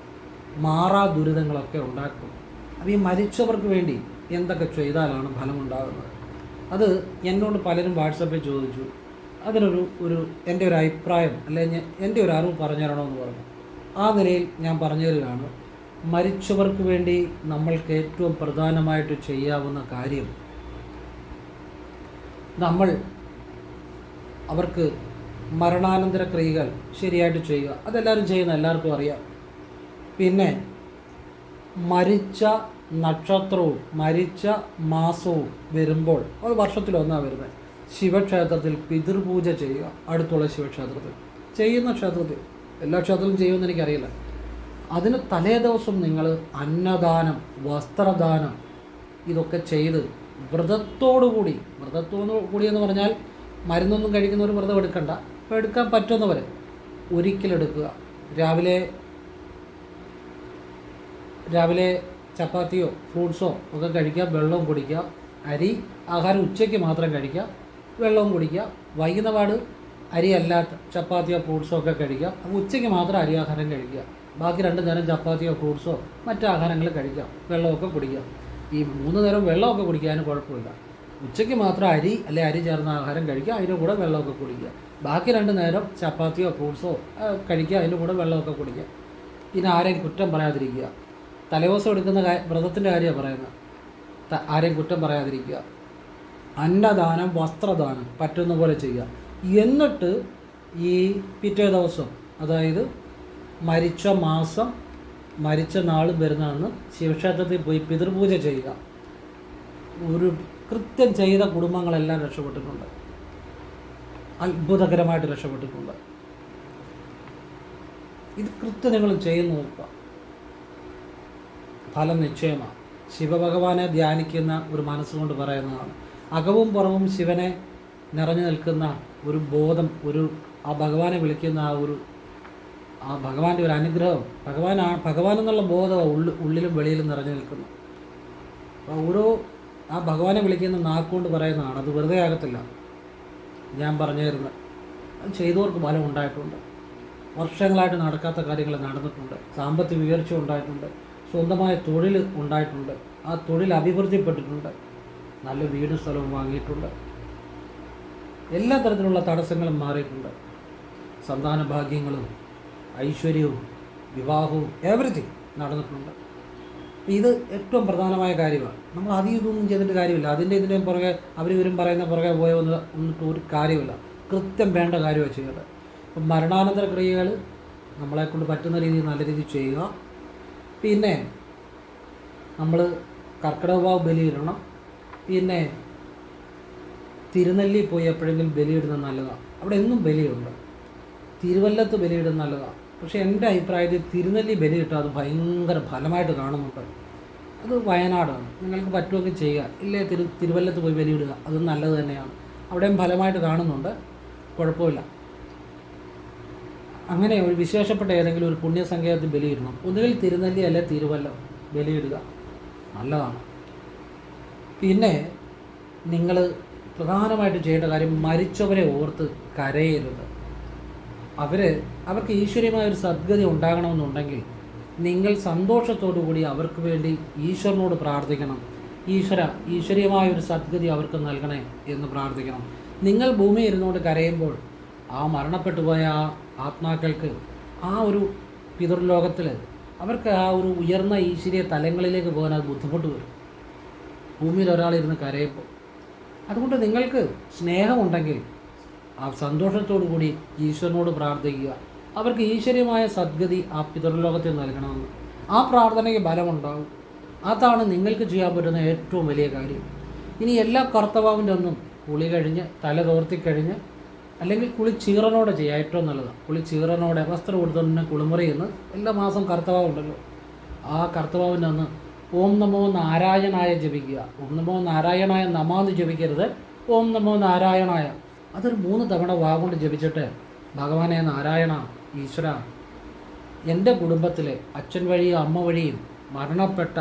മാറാ ദുരിതങ്ങളൊക്കെ ഉണ്ടാക്കും. അപ്പോൾ ഈ മരിച്ചവർക്ക് വേണ്ടി എന്തൊക്കെ ചെയ്താലാണ് ഫലമുണ്ടാകുന്നത്? അത് എന്നോട് പലരും വാട്സപ്പിൽ ചോദിച്ചു. അതിനൊരു എൻ്റെ ഒരു അഭിപ്രായം അല്ലെങ്കിൽ എൻ്റെ ഒരു അറിവ് പറഞ്ഞു തരണമെന്ന് പറഞ്ഞു. ആ നിലയിൽ ഞാൻ പറഞ്ഞു തരികയാണ്. മരിച്ചവർക്ക് വേണ്ടി നമ്മൾക്ക് ഏറ്റവും പ്രധാനമായിട്ട് ചെയ്യാവുന്ന കാര്യം, നമ്മൾ അവർക്ക് മരണാനന്തര ക്രിയകൾ ശരിയായിട്ട് ചെയ്യുക. അതെല്ലാവരും ചെയ്യുന്ന, എല്ലാവർക്കും അറിയാം. പിന്നെ മരിച്ച നക്ഷത്രവും മരിച്ച മാസവും വരുമ്പോൾ, അത് വർഷത്തിലൊന്നാണ് വരുന്നത്, ശിവക്ഷേത്രത്തിൽ പിതൃപൂജ ചെയ്യുക. അടുത്തുള്ള ശിവക്ഷേത്രത്തിൽ, ചെയ്യുന്ന ക്ഷേത്രത്തിൽ, എല്ലാ ക്ഷേത്രത്തിലും ചെയ്യുമെന്ന് എനിക്കറിയില്ല. അതിന് തലേ ദിവസം നിങ്ങൾ അന്നദാനം, വസ്ത്രദാനം ഇതൊക്കെ ചെയ്ത് വ്രതത്തോടു കൂടി എന്ന് പറഞ്ഞാൽ മരുന്നൊന്നും കഴിക്കുന്നവർ വ്രതം എടുക്കണ്ട, അപ്പോൾ എടുക്കാൻ പറ്റുന്നവർ ഒരിക്കലെടുക്കുക. രാവിലെ ചപ്പാത്തിയോ ഫ്രൂട്ട്സോ ഒക്കെ കഴിക്കുക, വെള്ളവും കുടിക്കുക. അരി ആഹാരം ഉച്ചയ്ക്ക് മാത്രം കഴിക്കുക, വെള്ളവും കുടിക്കുക. വൈകുന്നപാട് അരി അല്ലാത്ത ചപ്പാത്തിയോ ഫ്രൂട്ട്സോ ഒക്കെ കഴിക്കുക. അപ്പോൾ ഉച്ചയ്ക്ക് മാത്രം അരി ആഹാരം കഴിക്കുക, ബാക്കി 2 നേരം ചപ്പാത്തിയോ ഫ്രൂട്ട്സോ മറ്റു ആഹാരങ്ങൾ കഴിക്കുക, വെള്ളമൊക്കെ കുടിക്കുക. ഈ 3 നേരം വെള്ളമൊക്കെ കുടിക്കാൻ കുഴപ്പമില്ല. ഉച്ചയ്ക്ക് മാത്രം അരി ചേർന്ന ആഹാരം കഴിക്കുക, അതിൻ്റെ കൂടെ വെള്ളമൊക്കെ കുടിക്കുക. ബാക്കി 2 നേരം ചപ്പാത്തിയോ ഫ്രൂട്ട്സോ കഴിക്കുക, അതിൻ്റെ കൂടെ വെള്ളമൊക്കെ കുടിക്കുക. പിന്നെ ആരെയും കുറ്റം പറയാതിരിക്കുക. തലേദിവസം എടുക്കുന്ന വ്രതത്തിൻ്റെ കാര്യമാണ് പറയുന്നത്. ആരെയും കുറ്റം പറയാതിരിക്കുക. അന്നദാനം, വസ്ത്രദാനം പറ്റുന്ന പോലെ ചെയ്യുക. എന്നിട്ട് ഈ പിറ്റേ ദിവസം, അതായത് മരിച്ച മാസം, മരിച്ച നാൾ വരുന്നതെന്ന് ശിവക്ഷേത്രത്തിൽ പോയി പിതൃപൂജ ചെയ്യുക. ഒരു കൃത്യം ചെയ്ത കുടുംബങ്ങളെല്ലാം രക്ഷപ്പെട്ടിട്ടുണ്ട്, അത്ഭുതകരമായിട്ട് രക്ഷപ്പെട്ടിട്ടുണ്ട്. ഇത് കൃത്യം നിങ്ങൾ ചെയ്തു നോക്കുക, ഫലം നിശ്ചയമാണ്. ശിവഭഗവാനെ ധ്യാനിക്കുന്ന ഒരു മനസ്സുകൊണ്ട് പറയുന്നതാണ്. അകവും പുറവും ശിവനെ നിറഞ്ഞു നിൽക്കുന്ന ഒരു ബോധം, ആ ഭഗവാനെ വിളിക്കുന്ന ആ ഭഗവാന്റെ ഒരു അനുഗ്രഹം, ഭഗവാൻ എന്നുള്ള ബോധം ഉള്ളിലും വെളിയിലും നിറഞ്ഞു നിൽക്കുന്നു. അപ്പോൾ ആ ഭഗവാനെ വിളിക്കുന്ന നാക്കുകൊണ്ട് പറയുന്നതാണ്, അത് വെറുതെ ആകത്തില്ല. ഞാൻ പറഞ്ഞു തരുന്നത് അത് ചെയ്തവർക്ക് ഫലം ഉണ്ടായിട്ടുണ്ട്. വർഷങ്ങളായിട്ട് നടക്കാത്ത കാര്യങ്ങൾ നടന്നിട്ടുണ്ട്, സാമ്പത്തിക ഉയർച്ച ഉണ്ടായിട്ടുണ്ട്, സ്വന്തമായ തൊഴിൽ ഉണ്ടായിട്ടുണ്ട്, ആ തൊഴിൽ അഭിവൃദ്ധിപ്പെട്ടിട്ടുണ്ട്, നല്ല വീടും സ്ഥലവും വാങ്ങിയിട്ടുണ്ട്, എല്ലാ തരത്തിലുള്ള തടസ്സങ്ങളും മാറിയിട്ടുണ്ട്, സന്താന ഭാഗ്യങ്ങളും ഐശ്വര്യവും വിവാഹവും എവറിത്തിങ് നടന്നിട്ടുണ്ട്. ഇത് ഏറ്റവും പ്രധാനമായ കാര്യമാണ്. നമ്മൾ അധികം ഇതൊന്നും ചെയ്തിട്ട് കാര്യമില്ല. ഇതിൻ്റെയും പുറകെ അവരിവരും പറയുന്ന പുറകെ ഒന്നിട്ട് ഒരു കാര്യമില്ല. കൃത്യം വേണ്ട കാര്യമാണ് ചെയ്യേണ്ടത്. അപ്പം മരണാനന്തര ക്രിയകൾ നമ്മളെക്കൊണ്ട് പറ്റുന്ന രീതിയിൽ നല്ല രീതിയിൽ ചെയ്യുക. പിന്നെ നമ്മൾ കർക്കിടകവാവ് ബലിയിടണം. പിന്നെ തിരുനെല്ലി പോയി എപ്പോഴെങ്കിലും ബലിയിടുന്നത് നല്ലതാണ്. അവിടെ എന്നും ബലിയുണ്ട്. തിരുവല്ലത്ത് ബലിയിടുന്നത് നല്ലതാണ്. പക്ഷേ എൻ്റെ അഭിപ്രായത്തിൽ തിരുനെല്ലി ബലിയിട്ടാൽ അത് ഭയങ്കര ഫലമായിട്ട് കാണുന്നുണ്ട്. അത് വയനാടാണ്, നിങ്ങൾക്ക് പറ്റുമെങ്കിൽ ചെയ്യുക. ഇല്ലേ തിരുവല്ലത്ത് പോയി ബലിയിടുക, അതും നല്ലത് തന്നെയാണ്. അവിടെയും ഫലമായിട്ട് കാണുന്നുണ്ട്, കുഴപ്പമില്ല. അങ്ങനെ ഒരു വിശേഷപ്പെട്ട ഏതെങ്കിലും ഒരു പുണ്യസങ്കേതത്തിൽ ബലിയിടണം. ഒന്നുകിൽ തിരുനെല്ലി അല്ലെ തിരുവല്ലം ബലിയിടുക, നല്ലതാണ്. പിന്നെ നിങ്ങൾ പ്രധാനമായിട്ട് ചെയ്യേണ്ട കാര്യം, മരിച്ചവരെ ഓർത്ത് കരയരുത്. അവർക്ക് ഈശ്വരീയമായൊരു സദ്ഗതി ഉണ്ടാകണമെന്നുണ്ടെങ്കിൽ നിങ്ങൾ സന്തോഷത്തോടു കൂടി അവർക്ക് വേണ്ടി ഈശ്വരനോട് പ്രാർത്ഥിക്കണം. ഈശ്വരീയമായൊരു സദ്ഗതി അവർക്ക് നൽകണേ എന്ന് പ്രാർത്ഥിക്കണം. നിങ്ങൾ ഭൂമി ഇരുന്നുകൊണ്ട് കരയുമ്പോൾ ആ മരണപ്പെട്ടു പോയ ആ ആത്മാക്കൾക്ക് ആ ഒരു പിതൃലോകത്തിൽ അവർക്ക് ആ ഒരു ഉയർന്ന ഈശ്വരീയ തലങ്ങളിലേക്ക് പോകാൻ അത് ബുദ്ധിമുട്ട് വരും, ഭൂമിയിൽ ഒരാളിരുന്ന് കരയുമ്പോൾ. അതുകൊണ്ട് നിങ്ങൾക്ക് സ്നേഹമുണ്ടെങ്കിൽ ആ സന്തോഷത്തോടു കൂടി ഈശ്വരനോട് പ്രാർത്ഥിക്കുക. അവർക്ക് ഈശ്വരീയമായ സദ്ഗതി ആ പിതൃലോകത്തിൽ നൽകണമെന്ന്. ആ പ്രാർത്ഥനയ്ക്ക് ബലമുണ്ടാകും. അതാണ് നിങ്ങൾക്ക് ചെയ്യാൻ പറ്റുന്ന ഏറ്റവും വലിയ കാര്യം. ഇനി എല്ലാ കർത്തവാവിൻ്റെ ഒന്നും കുളി കഴിഞ്ഞ് തല തോർത്തിക്കഴിഞ്ഞ്, അല്ലെങ്കിൽ കുളി ചീറനോടെ ചെയ്യുക, ഏറ്റവും നല്ലതാണ്. കുളി ചീറനോടെ വസ്ത്രം കൊടുത്തുകൊണ്ട് കുളിമുറിയെന്ന് എല്ലാ മാസം കർത്തവാവുണ്ടല്ലോ, ആ കർത്തവാവിൻ്റെ അന്ന് ഓം നമോ നാരായണായ ജപിക്കുക. ഓം നമോ നാരായണായ നമാന്ന് ജപിക്കരുത്, ഓം നമോ നാരായണായ. അതൊരു 3 തവണ വാഗൊണ്ട് ജപിച്ചിട്ട്, ഭഗവാനെ നാരായണ, ഈശ്വര, എൻ്റെ കുടുംബത്തിലെ അച്ഛൻ വഴിയും അമ്മ വഴിയും മരണപ്പെട്ട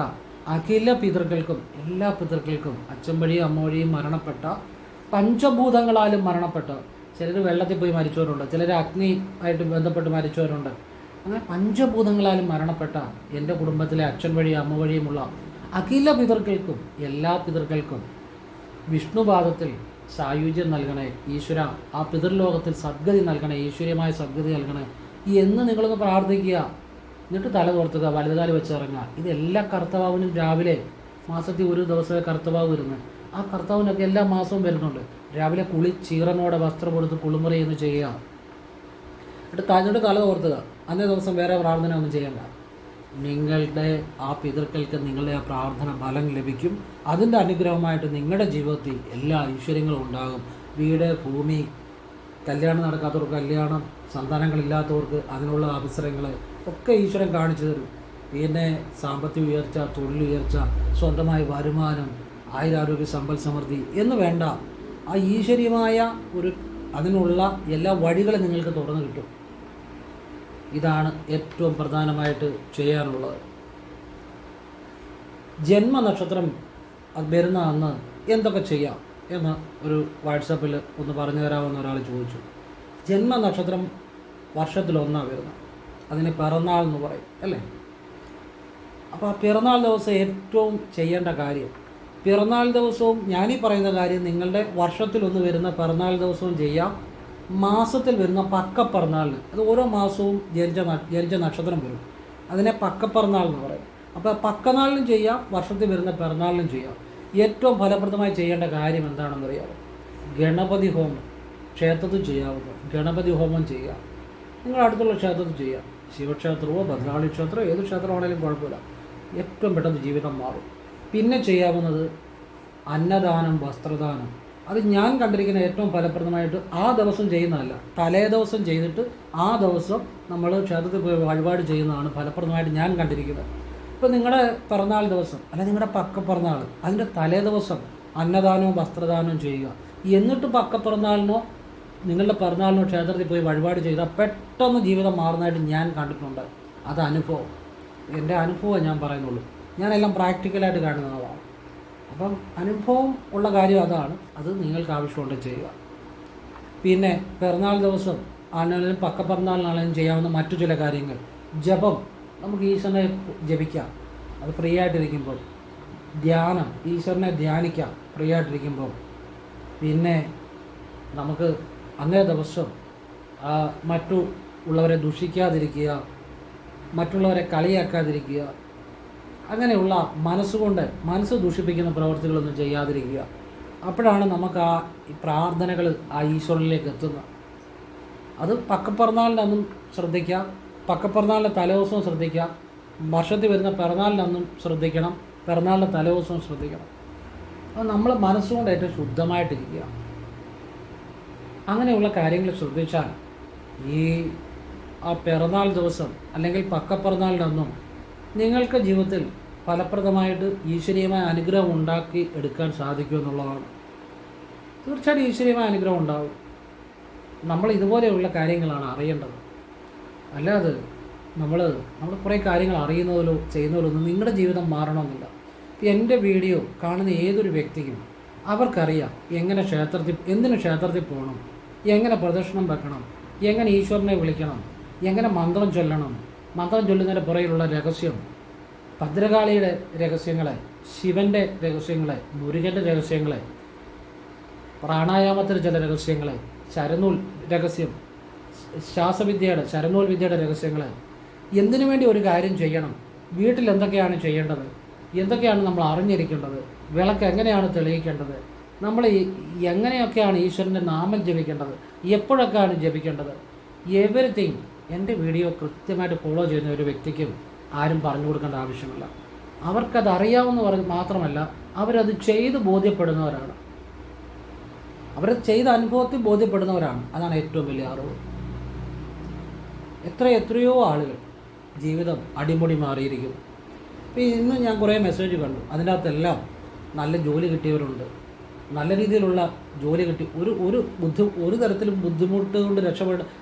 അഖില പിതൃക്കൾക്കും, എല്ലാ പിതൃക്കൾക്കും അച്ഛൻ വഴിയും അമ്മ വഴിയും മരണപ്പെട്ട, പഞ്ചഭൂതങ്ങളാലും മരണപ്പെട്ട, ചിലർ വെള്ളത്തിൽ പോയി മരിച്ചവരുണ്ട്, ചിലർ അഗ്നി ആയിട്ട് ബന്ധപ്പെട്ട് മരിച്ചവരുണ്ട്, അങ്ങനെ പഞ്ചഭൂതങ്ങളാലും മരണപ്പെട്ട എൻ്റെ കുടുംബത്തിലെ അച്ഛൻ വഴിയും അമ്മ വഴിയുമുള്ള അഖില പിതൃക്കൾക്കും, എല്ലാ പിതൃക്കൾക്കും വിഷ്ണുപാദത്തിൽ സായുജ്യം നൽകണേ ഈശ്വര, ആ പിതൃലോകത്തിൽ സദ്ഗതി നൽകണേ, ഈശ്വര്യമായ സദ്ഗതി നൽകണേ എന്ന് നിങ്ങളൊന്ന് പ്രാർത്ഥിക്കുക. എന്നിട്ട് തല തോർത്തുക, വലതുകാല് വെച്ചിറങ്ങുക. ഇതെല്ലാ കർത്തവാവിനും രാവിലെ, മാസത്തിൽ ഒരു ദിവസമേ കർത്തവാവ് വരുന്നത്, ആ കർത്താവിനൊക്കെ എല്ലാ മാസവും വരുന്നുണ്ട്. രാവിലെ കുളി ചീറനോടെ വസ്ത്രം കൊടുത്ത് കുളിമുറി എന്ന് ചെയ്യുക. എന്നിട്ട് താഴോട്ട് തല തോർത്തുക. അന്നേ ദിവസം വേറെ പ്രാർത്ഥന ഒന്നും ചെയ്യണ്ട. നിങ്ങളുടെ ആ പിതൃക്കൾക്ക് നിങ്ങളുടെ ആ പ്രാർത്ഥന ഫലം ലഭിക്കും. അതിൻ്റെ അനുഗ്രഹമായിട്ട് നിങ്ങളുടെ ജീവിതത്തിൽ എല്ലാ ഐശ്വര്യങ്ങളും ഉണ്ടാകും. വീട്, ഭൂമി, കല്യാണം നടക്കാത്തവർക്ക് കല്യാണം, സന്താനങ്ങളില്ലാത്തവർക്ക് അതിനുള്ള അവസരങ്ങൾ, ഒക്കെ ഈശ്വരൻ കാണിച്ചു തരും. പിന്നെ സാമ്പത്തിക ഉയർച്ച, തൊഴിലുയർച്ച, സ്വന്തമായ വരുമാനം, ആയുരാരോഗ്യ, സമ്പൽ സമൃദ്ധി എന്ന് വേണ്ട, ആ ഈശ്വരീയമായ അതിനുള്ള എല്ലാ വഴികളും നിങ്ങൾക്ക് തുറന്നു കിട്ടും. ഇതാണ് ഏറ്റവും പ്രധാനമായിട്ട് ചെയ്യാനുള്ളത്. ജന്മനക്ഷത്രം അത് വരുന്ന അന്ന് എന്തൊക്കെ ചെയ്യാം എന്ന് ഒരു വാട്സാപ്പിൽ ഒന്ന് പറഞ്ഞു തരാമെന്ന് ഒരാൾ ചോദിച്ചു. ജന്മനക്ഷത്രം വർഷത്തിലൊന്നാണ് വരുന്നത്, അതിന് പിറന്നാൾ എന്ന് പറയും അല്ലേ. അപ്പോൾ ആ പിറന്നാൾ ദിവസം ഏറ്റവും ചെയ്യേണ്ട കാര്യം, പിറന്നാൾ ദിവസവും ഞാനീ പറയുന്ന കാര്യം നിങ്ങളുടെ വർഷത്തിലൊന്ന് വരുന്ന പിറന്നാൾ ദിവസവും ചെയ്യാം, മാസത്തിൽ വരുന്ന പക്കപ്പിറന്നാളിന്, അത് ഓരോ മാസവും ജനിച്ച നക്ഷത്രം വരും, അതിനെ പക്കപ്പിറന്നാൾ എന്ന് പറയും. അപ്പോൾ പക്കനാളിനും ചെയ്യാം, വർഷത്തിൽ വരുന്ന പിറന്നാളിനും ചെയ്യാം. ഏറ്റവും ഫലപ്രദമായി ചെയ്യേണ്ട കാര്യം എന്താണെന്ന് അറിയാമോ? ഗണപതി ഹോമം. ക്ഷേത്രത്തിൽ ചെയ്യാവുന്ന ഗണപതി ഹോമം ചെയ്യുക. നിങ്ങളുടെ അടുത്തുള്ള ക്ഷേത്രത്തിൽ ചെയ്യുക. ശിവക്ഷേത്രമോ ഭദ്രകാളി ക്ഷേത്രമോ ഏത് ക്ഷേത്രമാണെങ്കിലും കുഴപ്പമില്ല, ഏറ്റവും പെട്ടെന്ന് ജീവിതം മാറും. പിന്നെ ചെയ്യാവുന്നത് അന്നദാനം, വസ്ത്രദാനം. അത് ഞാൻ കണ്ടിരിക്കുന്ന ഏറ്റവും ഫലപ്രദമായിട്ട് ആ ദിവസം ചെയ്യുന്നതല്ല, തലേ ദിവസം ചെയ്തിട്ട് ആ ദിവസം നമ്മൾ ക്ഷേത്രത്തിൽ പോയി വഴിപാട് ചെയ്യുന്നതാണ് ഫലപ്രദമായിട്ട് ഞാൻ കണ്ടിരിക്കുന്നത്. ഇപ്പോൾ നിങ്ങളുടെ പിറന്നാൾ ദിവസം അല്ലെങ്കിൽ നിങ്ങളുടെ പക്കപ്പിറന്നാൾ, അതിൻ്റെ തലേ ദിവസം അന്നദാനവും വസ്ത്രദാനവും ചെയ്യുക. എന്നിട്ട് പക്കപ്പിറന്നാളിനോ നിങ്ങളുടെ പിറന്നാളിനോ ക്ഷേത്രത്തിൽ പോയി വഴിപാട് ചെയ്താൽ പെട്ടെന്ന് ജീവിതം മാറുന്നതായിട്ട് ഞാൻ കണ്ടിട്ടുണ്ട്. അത് അനുഭവം, എൻ്റെ അനുഭവം ഞാൻ പറയുന്നുള്ളൂ. ഞാനെല്ലാം പ്രാക്ടിക്കലായിട്ട് കാണുന്നതാണ്. അപ്പം അനുഭവം ഉള്ള കാര്യം അതാണ്. അത് നിങ്ങൾക്ക് ആവശ്യമുണ്ട് ചെയ്യുക. പിന്നെ പിറന്നാൾ ദിവസം ആണെങ്കിലും പക്കപ്പിറന്നാളിനാണെങ്കിലും ചെയ്യാവുന്ന മറ്റു ചില കാര്യങ്ങൾ, ജപം. നമുക്ക് ഈശ്വരനെ ജപിക്കാം, അത് ഫ്രീ ആയിട്ടിരിക്കുമ്പോൾ. ധ്യാനം, ഈശ്വരനെ ധ്യാനിക്കാം ഫ്രീ ആയിട്ടിരിക്കുമ്പോൾ. പിന്നെ നമുക്ക് അന്നേ ദിവസം മറ്റു ഉള്ളവരെ ദുഷിക്കാതിരിക്കുക, മറ്റുള്ളവരെ കളിയാക്കാതിരിക്കുക, അങ്ങനെയുള്ള മനസ്സ് ദൂഷിപ്പിക്കുന്ന പ്രവർത്തികളൊന്നും ചെയ്യാതിരിക്കുക. അപ്പോഴാണ് നമുക്ക് ഈ പ്രാർത്ഥനകൾ ആ ഈശ്വരനിലേക്ക് എത്തുന്നത്. അത് പക്കപ്പിറന്നാളിൻ്റെ അന്നും ശ്രദ്ധിക്കുക, പക്കപ്പിറന്നാളിൻ്റെ തലേദിവസവും ശ്രദ്ധിക്കുക, വർഷത്തിൽ വരുന്ന പിറന്നാളിൻ്റെ അന്നും ശ്രദ്ധിക്കണം, പിറന്നാളിൻ്റെ തലേദിവസവും ശ്രദ്ധിക്കണം. അത് നമ്മൾ മനസ്സുകൊണ്ട് ഏറ്റവും ശുദ്ധമായിട്ടിരിക്കുക. അങ്ങനെയുള്ള കാര്യങ്ങൾ ശ്രദ്ധിച്ചാൽ ആ പിറന്നാൾ ദിവസം അല്ലെങ്കിൽ പക്കപ്പിറന്നാളിൻ്റെ അന്നും നിങ്ങൾക്ക് ജീവിതത്തിൽ ഫലപ്രദമായിട്ട് ഈശ്വരീയമായ അനുഗ്രഹം ഉണ്ടാക്കി എടുക്കാൻ സാധിക്കുമെന്നുള്ളതാണ്. തീർച്ചയായിട്ടും ഈശ്വരീയമായ അനുഗ്രഹം ഉണ്ടാകും. നമ്മൾ ഇതുപോലെയുള്ള കാര്യങ്ങളാണ് അറിയേണ്ടത്. അല്ലാതെ നമ്മൾ കുറേ കാര്യങ്ങൾ അറിയുന്നതിലോ ചെയ്യുന്നതിലോ ഒന്നും നിങ്ങളുടെ ജീവിതം മാറണമെന്നില്ല. എൻ്റെ വീഡിയോ കാണുന്ന ഏതൊരു വ്യക്തിക്കും അവർക്കറിയാം എന്തിന് ക്ഷേത്രത്തിൽ പോകണം, എങ്ങനെ പ്രദക്ഷിണം വെക്കണം, എങ്ങനെ ഈശ്വരനെ വിളിക്കണം, എങ്ങനെ മന്ത്രം ചൊല്ലണം, മന്ത്രം ചൊല്ലുന്നതിൻ്റെ പുറകിലുള്ള രഹസ്യം, ഭദ്രകാളിയുടെ രഹസ്യങ്ങളെ, ശിവൻ്റെ രഹസ്യങ്ങളെ, മുരുകൻ്റെ രഹസ്യങ്ങളെ, പ്രാണായാമത്തിൻ്റെ ചില രഹസ്യങ്ങളെ, ശരനൂൽ രഹസ്യം, ശരനൂൽ വിദ്യയുടെ രഹസ്യങ്ങളെ, എന്തിനു വേണ്ടി ഒരു കാര്യം ചെയ്യണം, വീട്ടിൽ എന്തൊക്കെയാണ് ചെയ്യേണ്ടത്, എന്തൊക്കെയാണ് നമ്മൾ അറിഞ്ഞിരിക്കേണ്ടത്, വിളക്ക് എങ്ങനെയാണ് തെളിയിക്കേണ്ടത്, നമ്മൾ എങ്ങനെയൊക്കെയാണ് ഈശ്വരൻ്റെ നാമം ജപിക്കേണ്ടത്, എപ്പോഴൊക്കെയാണ് ജപിക്കേണ്ടത്, എവരിത്തിങ് എൻ്റെ വീഡിയോ കൃത്യമായിട്ട് ഫോളോ ചെയ്യുന്ന ഒരു വ്യക്തിക്കും ആരും പറഞ്ഞു കൊടുക്കേണ്ട ആവശ്യമില്ല. അവർക്കത് അറിയാവുന്ന മാത്രമല്ല, അവരത് ചെയ്ത് ബോധ്യപ്പെടുന്നവരാണ്, അവരത് ചെയ്ത അനുഭവത്തിൽ ബോധ്യപ്പെടുന്നവരാണ്. അതാണ് ഏറ്റവും വലിയ അറിവ്. എത്രയോ ആളുകൾ ജീവിതം അടിമുടി മാറിയിരിക്കുന്നു. ഇപ്പോൾ ഇന്ന് ഞാൻ കുറേ മെസ്സേജ് കണ്ടു, അതിൻ്റെ അകത്തെല്ലാം നല്ല ജോലി കിട്ടിയവരുണ്ട്, നല്ല രീതിയിലുള്ള ജോലി കിട്ടി, ഒരു തരത്തിലും ബുദ്ധിമുട്ട്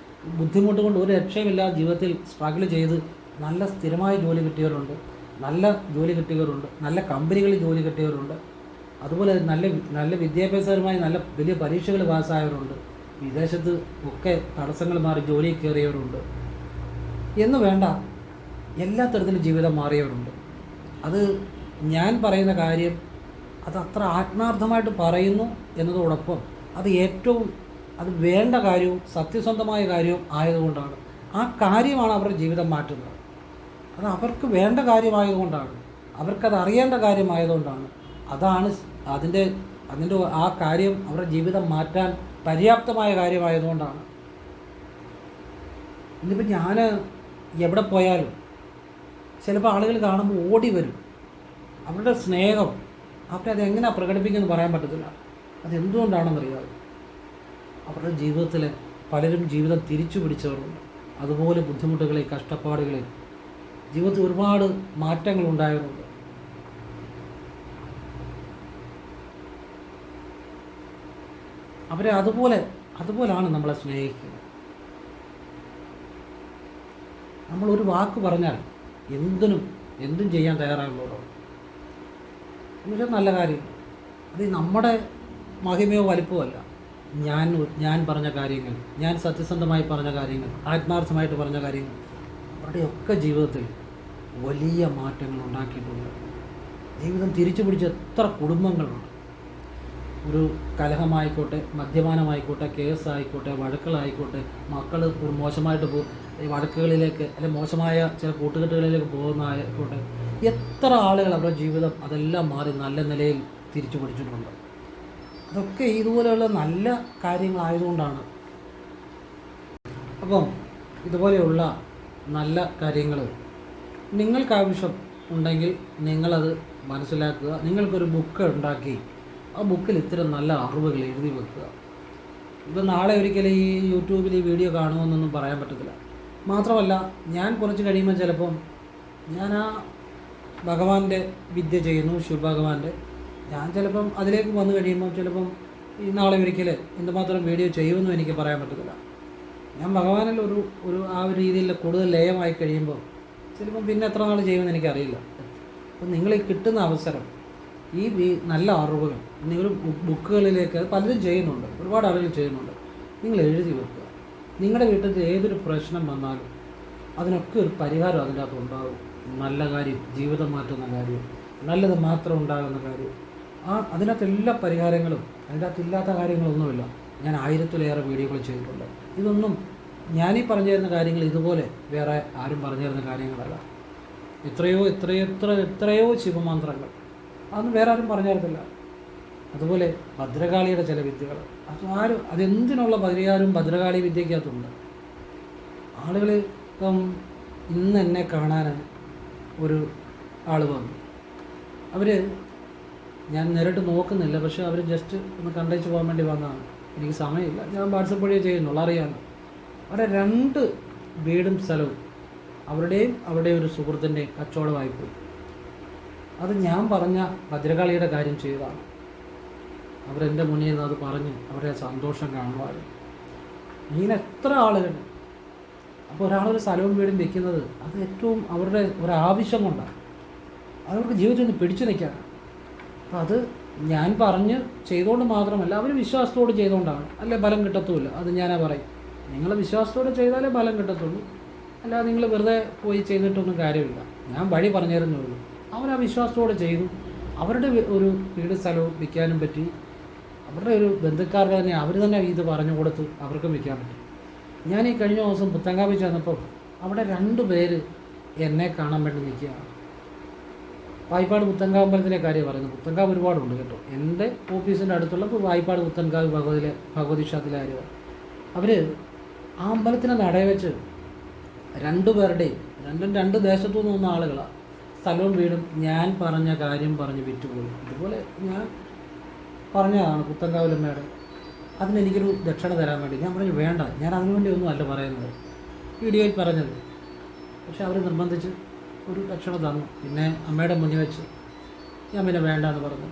കൊണ്ട് ഒരു രക്ഷയുമില്ലാതെ ജീവിതത്തിൽ സ്ട്രഗിൾ ചെയ്ത് നല്ല സ്ഥിരമായ ജോലി കിട്ടിയവരുണ്ട്, നല്ല കമ്പനികളിൽ ജോലി കിട്ടിയവരുണ്ട്, അതുപോലെ നല്ല വിദ്യാഭ്യാസപരമായി നല്ല വലിയ പരീക്ഷകൾ പാസ്സായവരുണ്ട്, വിദേശത്ത് ഒക്കെ തടസ്സങ്ങൾ മാറി ജോലി കയറിയവരുണ്ട് എന്ന് വേണ്ട, എല്ലാ തരത്തിലും ജീവിതം മാറിയവരുണ്ട്. അത് ഞാൻ പറയുന്ന കാര്യം അത് അത്ര ആത്മാർത്ഥമായിട്ട് പറയുന്നു എന്നതോടൊപ്പം അത് വേണ്ട കാര്യവും സത്യസന്ധമായ കാര്യവും ആയതുകൊണ്ടാണ്. ആ കാര്യമാണ് അവരുടെ ജീവിതം മാറ്റുന്നത്. അത് അവർക്ക് വേണ്ട കാര്യമായതുകൊണ്ടാണ്, അവർക്കത് അറിയേണ്ട കാര്യമായതുകൊണ്ടാണ്. അതാണ് അതിൻ്റെ ആ കാര്യം അവരുടെ ജീവിതം മാറ്റാൻ പര്യാപ്തമായ കാര്യമായതുകൊണ്ടാണ്. ഇന്നിപ്പോൾ ഞാൻ എവിടെ പോയാലും ചിലപ്പോൾ ആളുകൾ കാണുമ്പോൾ ഓടി വരും. അവരുടെ സ്നേഹം അവരതെങ്ങനെയാണ് പ്രകടിപ്പിക്കുമെന്ന് പറയാൻ പറ്റത്തില്ല. അതെന്തുകൊണ്ടാണെന്നറിയാതെ അവരുടെ ജീവിതത്തിൽ പലരും ജീവിതം തിരിച്ചു പിടിച്ചവരുണ്ട്. അതുപോലെ ബുദ്ധിമുട്ടുകളിൽ, കഷ്ടപ്പാടുകളിൽ ജീവിതത്തിൽ ഒരുപാട് മാറ്റങ്ങൾ ഉണ്ടായതുകൊണ്ട് അവരെ അതുപോലാണ് നമ്മളെ സ്നേഹിക്കുന്നത്. നമ്മളൊരു വാക്ക് പറഞ്ഞാൽ എന്തും ചെയ്യാൻ തയ്യാറാകുള്ളൂ. എന്നുവെച്ചാൽ നല്ല കാര്യം. അത് നമ്മുടെ മഹിമയോ വലിപ്പമല്ല. ഞാൻ പറഞ്ഞ കാര്യങ്ങൾ, ഞാൻ സത്യസന്ധമായി പറഞ്ഞ കാര്യങ്ങൾ, ആത്മാർത്ഥമായിട്ട് പറഞ്ഞ കാര്യങ്ങൾ അവരുടെയൊക്കെ ജീവിതത്തിൽ വലിയ മാറ്റങ്ങൾ ഉണ്ടാക്കിയിട്ടുണ്ട്. ജീവിതം തിരിച്ചു പിടിച്ച എത്ര കുടുംബങ്ങളുണ്ട്. ഒരു കലഹമായിക്കോട്ടെ, മദ്യപാനമായിക്കോട്ടെ, കേസായിക്കോട്ടെ, വഴക്കുകളായിക്കോട്ടെ, മക്കൾ ഒരു മോശമായിട്ട് ഈ വഴക്കുകളിലേക്ക് അല്ലെങ്കിൽ മോശമായ ചില കൂട്ടുകെട്ടുകളിലേക്ക് പോകുന്നതായിക്കോട്ടെ, എത്ര ആളുകൾ അവരുടെ ജീവിതം അതെല്ലാം മാറി നല്ല നിലയിൽ തിരിച്ചു പിടിച്ചിട്ടുണ്ട്. അതൊക്കെ ഇതുപോലെയുള്ള നല്ല കാര്യങ്ങളായതുകൊണ്ടാണ്. അപ്പം ഇതുപോലെയുള്ള നല്ല കാര്യങ്ങൾ നിങ്ങൾക്കാവശ്യം ഉണ്ടെങ്കിൽ നിങ്ങളത് മനസ്സിലാക്കുക. നിങ്ങൾക്കൊരു ബുക്ക് ഉണ്ടാക്കി ആ ബുക്കിൽ ഇത്തരം നല്ല അറിവുകൾ എഴുതി വെക്കുക. ഇപ്പം നാളെ ഒരിക്കലും ഈ യൂട്യൂബിൽ ഈ വീഡിയോ കാണുമെന്നൊന്നും പറയാൻ പറ്റത്തില്ല. മാത്രമല്ല, ഞാൻ കുറച്ച് കഴിയുമ്പോൾ ചിലപ്പം ഞാൻ ആ ഭഗവാന്റെ വിദ്യ ചെയ്യുന്നു, ശിവഭഗവാന്റെ, ഞാൻ ചിലപ്പം അതിലേക്ക് വന്നു കഴിയുമ്പോൾ ചിലപ്പം ഈ നാളെ ഒരിക്കൽ എന്തുമാത്രം വീഡിയോ ചെയ്യുമെന്നും എനിക്ക് പറയാൻ പറ്റത്തില്ല. ഞാൻ ഭഗവാനിൽ ഒരു ആ ഒരു രീതിയിൽ കൂടുതൽ ലയമായി കഴിയുമ്പോൾ ചിലപ്പം പിന്നെ എത്ര നാൾ ചെയ്യുമെന്ന് എനിക്കറിയില്ല. അപ്പം നിങ്ങൾ ഈ കിട്ടുന്ന അവസരം, ഈ നല്ല അറിവുകൾ നിങ്ങൾ ബുക്കുകളിലേക്ക് പലരും ചെയ്യുന്നുണ്ട്, ഒരുപാട് ആളുകൾ ചെയ്യുന്നുണ്ട്, നിങ്ങൾ എഴുതി വെക്കുക. നിങ്ങളുടെ വീട്ടിൽ ഏതൊരു പ്രശ്നം വന്നാലും അതിനൊക്കെ ഒരു പരിഹാരം അതിൻ്റെ അകത്ത് ഉണ്ടാകും. നല്ല കാര്യം, ജീവിതം മാറ്റുന്ന കാര്യം, നല്ലത് മാത്രം ഉണ്ടാകുന്ന കാര്യം, അതിനകത്ത് എല്ലാ പരിഹാരങ്ങളും, അതിൻ്റെ അകത്ത് ഇല്ലാത്ത കാര്യങ്ങളൊന്നുമില്ല. ഞാൻ 1000-ലേറെ വീഡിയോകൾ ചെയ്തിട്ടുണ്ട്. ഇതൊന്നും ഞാനീ പറഞ്ഞു തരുന്ന കാര്യങ്ങൾ ഇതുപോലെ വേറെ ആരും പറഞ്ഞു തരുന്ന കാര്യങ്ങളല്ല. എത്രയോ ശിവമന്ത്രങ്ങൾ അതൊന്നും വേറെ ആരും പറഞ്ഞു തരത്തില്ല. അതുപോലെ ഭദ്രകാളിയുടെ ചില വിദ്യകൾ, അതെന്തിനുള്ള പരിഹാരവും ഭദ്രകാളി വിദ്യക്കകത്തുണ്ട്. ആളുകൾ ഇപ്പം ഇന്ന് എന്നെ കാണാൻ ഒരു ആൾ വന്നു. ഞാൻ നേരിട്ട് നോക്കുന്നില്ല, പക്ഷേ അവർ ജസ്റ്റ് ഒന്ന് കണ്ടേച്ച് പോകാൻ വേണ്ടി വന്നതാണ്. എനിക്ക് സമയമില്ല, ഞാൻ വാട്സപ്പ് വഴിയേ ചെയ്യുന്നുള്ളൂ, അറിയാമല്ലോ. അവിടെ 2 വീടും സ്ഥലവും അവിടെ ഒരു സുഹൃത്തിൻ്റെ കച്ചവടമായിപ്പോയി. അത് ഞാൻ പറഞ്ഞ ഭദ്രകാളിയുടെ കാര്യം ചെയ്തതാണ്. അവരെൻ്റെ മുന്നിൽ നിന്ന് അത് പറഞ്ഞ് അവരുടെ സന്തോഷം കാണുവാനും. ഇങ്ങനെ എത്ര ആളുകൾ. അപ്പോൾ ഒരാളൊരു സ്ഥലവും വീടും വെക്കുന്നത് അത് ഏറ്റവും അവരുടെ ഒരാവശ്യം കൊണ്ടാണ്, അവർക്ക് ജീവിതത്തിൽ നിന്ന് പിടിച്ചു നിൽക്കാനാണ്. അപ്പോൾ അത് ഞാൻ പറഞ്ഞ് ചെയ്തുകൊണ്ട് മാത്രമല്ല, അവർ വിശ്വാസത്തോട് ചെയ്തുകൊണ്ടാണ്. അല്ലെ ബലം കിട്ടത്തുമില്ല. അത് ഞാനാ പറയും, നിങ്ങൾ വിശ്വാസത്തോടെ ചെയ്താലേ ബലം കിട്ടത്തുള്ളൂ. അല്ലാതെ നിങ്ങൾ വെറുതെ പോയി ചെയ്തിട്ടൊന്നും കാര്യമില്ല. ഞാൻ വഴി പറഞ്ഞു തരുന്നുള്ളൂ. അവരാ വിശ്വാസത്തോടെ ചെയ്തു. അവരുടെ ഒരു വീട് സ്ഥലവും വിൽക്കാനും പറ്റി. അവരുടെ ഒരു ബന്ധുക്കാരുടെ തന്നെ അവർ തന്നെ ഇത് പറഞ്ഞു കൊടുത്ത് അവർക്കും വിൽക്കാൻ പറ്റി. ഞാൻ ഈ കഴിഞ്ഞ ദിവസം പുത്തങ്കാവ് ചെന്നപ്പോൾ അവിടെ 2 പേര് എന്നെ കാണാൻ വേണ്ടി നിൽക്കുകയാണ്. വായ്പാട് പുത്തൻകാവ് അമ്പലത്തിലെ കാര്യം പറയുന്നത്. പുത്തൻകാവ് ഒരുപാടുണ്ട് കേട്ടോ. എൻ്റെ ഓഫീസിൻ്റെ അടുത്തുള്ള വായ്പാട് പുത്തൻകാവ് ഭഗവതി ക്ഷേത്രത്തിലെ കാര്യമാണ്. അവർ ആ അമ്പലത്തിനെ നടയിൽ വെച്ച് 2 പേരുടെയും 2 ദേശത്തു നിന്ന് വന്ന ആളുകളാണ്. സ്ഥലവും വീടും ഞാൻ പറഞ്ഞ കാര്യം പറഞ്ഞ് വിറ്റുപോയി. ഇതുപോലെ ഞാൻ പറഞ്ഞതാണ് പുത്തൻകാവിലമ്മയുടെ. അതിനെനിക്കൊരു ദക്ഷിണ തരാൻ വേണ്ടി ഞാൻ പറഞ്ഞു വേണ്ട, ഞാൻ അതിനുവേണ്ടി ഒന്നും അല്ല പറയുന്നത്, വീഡിയോയിൽ പറഞ്ഞത്. പക്ഷെ അവർ നിർബന്ധിച്ച് ഒരു ദക്ഷിണ തന്നു. പിന്നെ അമ്മയുടെ മുന്നിൽ വെച്ച് ഞാൻ പിന്നെ വേണ്ട എന്ന് പറഞ്ഞു.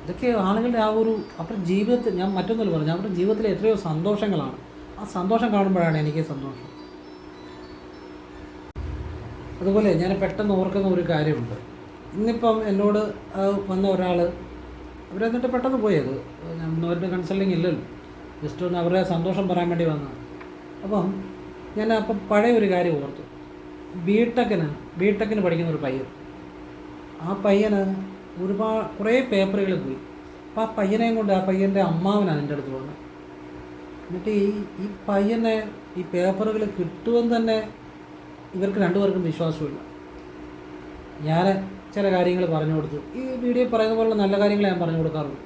ഇതൊക്കെ ആളുകളുടെ ആ ഒരു അവരുടെ ജീവിതത്തിൽ, ഞാൻ മറ്റൊന്നല്ല പറഞ്ഞു, അവരുടെ ജീവിതത്തിലെ എത്രയോ സന്തോഷങ്ങളാണ്. ആ സന്തോഷം കാണുമ്പോഴാണ് എനിക്ക് സന്തോഷം. അതുപോലെ ഞാൻ പെട്ടെന്ന് ഓർക്കുന്ന ഒരു കാര്യമുണ്ട്. ഇന്നിപ്പം എന്നോട് വന്ന ഒരാൾ, അവരെന്നിട്ട് പെട്ടെന്ന് പോയത്, അവരുടെ കൺസൾട്ടിങ് ഇല്ലല്ലോ, ജസ്റ്റ് ഒന്ന് അവരുടെ സന്തോഷം പറയാൻ വേണ്ടി വന്നതാണ്. അപ്പം പഴയ ഒരു കാര്യം ഓർത്തു. ബിടെക്കിന് പഠിക്കുന്ന ഒരു പയ്യൻ, ആ പയ്യന് കുറേ പേപ്പറുകൾ പോയി. അപ്പോൾ ആ പയ്യനെയും കൊണ്ട് ആ പയ്യൻ്റെ അമ്മാവനാണ് എൻ്റെ അടുത്ത് വന്നത്. എന്നിട്ട് ഈ പയ്യനെ ഈ പേപ്പറുകൾ കിട്ടുമെന്ന് തന്നെ ഇവർക്ക് 2 പേർക്കും വിശ്വാസമില്ല. ഞാൻ ചില കാര്യങ്ങൾ പറഞ്ഞു കൊടുത്തു. ഈ വീഡിയോ പറയുന്ന പോലുള്ള നല്ല കാര്യങ്ങൾ ഞാൻ പറഞ്ഞു കൊടുക്കാറുള്ളൂ.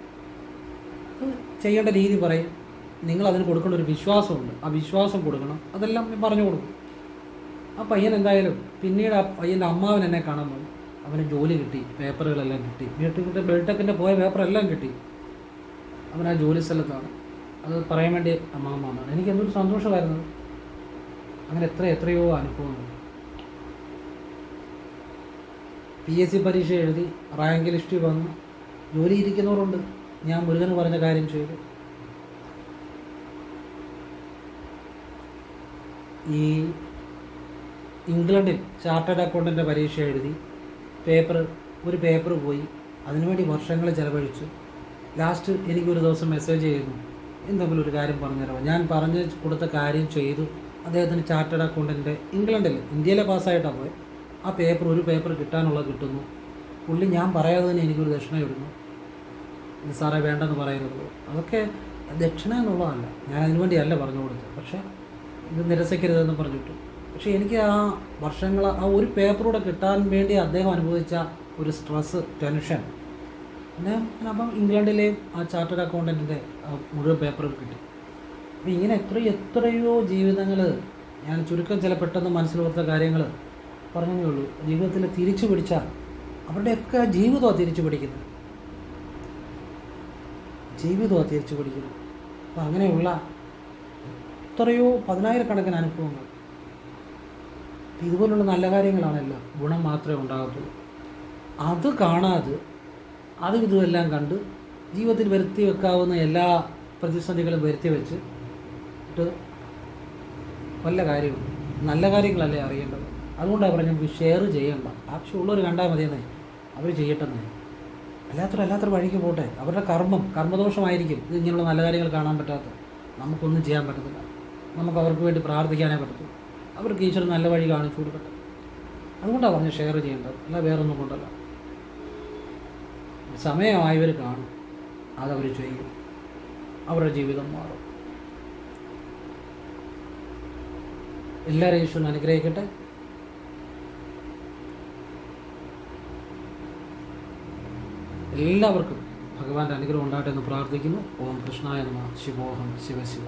അത് ചെയ്യേണ്ട രീതി പറയും, നിങ്ങളതിന് കൊടുക്കേണ്ട ഒരു വിശ്വാസമുണ്ട്, ആ വിശ്വാസം കൊടുക്കണം, അതെല്ലാം ഞാൻ പറഞ്ഞു കൊടുക്കും. ആ പയ്യൻ എന്തായാലും പിന്നീട് ആ പയ്യൻ്റെ അമ്മാവൻ എന്നെ കാണാൻ വന്നു. അവന് ജോലി കിട്ടി, പേപ്പറുകളെല്ലാം കിട്ടി, ബിടെക്കിൻ്റെ പോയ പേപ്പറെല്ലാം കിട്ടി. അവൻ ആ ജോലി സ്ഥലത്താണ്. അത് പറയാൻ വേണ്ടി അമ്മാവൻ വന്നതാണ്. എനിക്ക് എന്തൊരു സന്തോഷമായിരുന്നു. അങ്ങനെ എത്രയോ അനുഭവങ്ങൾ. PSC പരീക്ഷ എഴുതി റാങ്ക് ലിസ്റ്റിൽ വന്ന് ജോലി ഇരിക്കുന്നവരുണ്ട്. ഞാൻ മുരുകന് പറഞ്ഞ കാര്യം ചെയ്തു. ഈ ഇംഗ്ലണ്ടിൽ ചാർട്ടേഡ് അക്കൗണ്ടൻ്റ് പരീക്ഷ എഴുതി ഒരു പേപ്പർ പോയി, അതിനുവേണ്ടി വർഷങ്ങൾ ചിലവഴിച്ചു. ലാസ്റ്റ് എനിക്കൊരു ദിവസം മെസ്സേജ് ചെയ്യുന്നു, എന്തെങ്കിലും ഒരു കാര്യം പറഞ്ഞുതരാമോ? ഞാൻ പറഞ്ഞു കൊടുത്ത കാര്യം ചെയ്തു. അദ്ദേഹത്തിന് ചാർട്ടേഡ് അക്കൗണ്ടൻ്റ് ഇംഗ്ലണ്ടിൽ, ഇന്ത്യയിലെ പാസ്സായിട്ടാണ് പോയത്. ആ ഒരു പേപ്പർ കിട്ടാനുള്ളത് കിട്ടുന്നു. പുള്ളി ഞാൻ പറയാതെ തന്നെ എനിക്കൊരു ദക്ഷിണ ഇടുന്നു. സാറേ വേണ്ടെന്ന് പറയരുത്. അതൊക്കെ ദക്ഷിണ എന്നുള്ളതല്ല, ഞാൻ അതിനുവേണ്ടിയല്ല പറഞ്ഞു കൊടുത്തത്. പക്ഷേ ഇത് നിരസിക്കരുതെന്ന് പറഞ്ഞിട്ടു. പക്ഷേ എനിക്ക് ആ വർഷങ്ങൾ ആ ഒരു പേപ്പറൂടെ കിട്ടാൻ വേണ്ടി അദ്ദേഹം അനുഭവിച്ച ഒരു സ്ട്രെസ്സ്, ടെൻഷൻ, പിന്നെ അപ്പം ഇംഗ്ലണ്ടിലെയും ആ ചാർട്ടേഡ് അക്കൗണ്ടൻറ്റിൻ്റെ മുഴുവൻ പേപ്പറും കിട്ടി. അപ്പോൾ ഇങ്ങനെ എത്രയോ ജീവിതങ്ങൾ, ഞാൻ ചുരുക്കം ചില പെട്ടെന്ന് മനസ്സിലോർത്ത കാര്യങ്ങൾ പറഞ്ഞതേ ഉള്ളൂ. ജീവിതത്തിൽ തിരിച്ചു പിടിച്ചാൽ അവരുടെയൊക്കെ ജീവിതമാണ് തിരിച്ചു പിടിക്കുന്നത്. അപ്പോൾ അങ്ങനെയുള്ള എത്രയോ 10,000-കണക്കിന് അനുഭവങ്ങൾ. ഇതുപോലുള്ള നല്ല കാര്യങ്ങളാണെല്ലാം, ഗുണം മാത്രമേ ഉണ്ടാകത്തുള്ളൂ. അത് കാണാതെ ഇതുമെല്ലാം കണ്ട് ജീവിതത്തിൽ വരുത്തി വെക്കാവുന്ന എല്ലാ പ്രതിസന്ധികളും വരുത്തി വെച്ച് വല്ല കാര്യമുണ്ട്. നല്ല കാര്യങ്ങളല്ലേ അറിയേണ്ടത്. അതുകൊണ്ടാണ് പറഞ്ഞത് ഷെയർ ചെയ്യണ്ട. ആവശ്യമുള്ളവർ കണ്ടാൽ മതിയെന്നേ, അവർ ചെയ്യട്ടെന്നേ. അല്ലാത്തൊരു വഴിക്ക് പോട്ടെ. അവരുടെ കർമ്മദോഷമായിരിക്കും ഇത്. ഇങ്ങനെയുള്ള നല്ല കാര്യങ്ങൾ കാണാൻ പറ്റാത്ത, നമുക്കൊന്നും ചെയ്യാൻ പറ്റത്തില്ല. നമുക്ക് അവർക്ക് വേണ്ടി പ്രാർത്ഥിക്കാനേ പറ്റത്തുള്ളൂ. അവർക്ക് ഈശ്വരൻ നല്ല വഴി കാണിച്ചു കൊടുക്കട്ടെ. അതുകൊണ്ടാണ് പറഞ്ഞ് ഷെയർ ചെയ്യേണ്ടത്, അല്ല വേറൊന്നും കൊണ്ടല്ല. സമയമായവർ കാണും, അതവർ ചെയ്യും, അവരുടെ ജീവിതം മാറും. എല്ലാവരെയും ഈശ്വരൻ അനുഗ്രഹിക്കട്ടെ. എല്ലാവർക്കും ഭഗവാന്റെ അനുഗ്രഹം ഉണ്ടാകട്ടെ എന്ന് പ്രാർത്ഥിക്കുന്നു. ഓം കൃഷ്ണായ നമഃ. ശിവോഹം ശിവശിവ.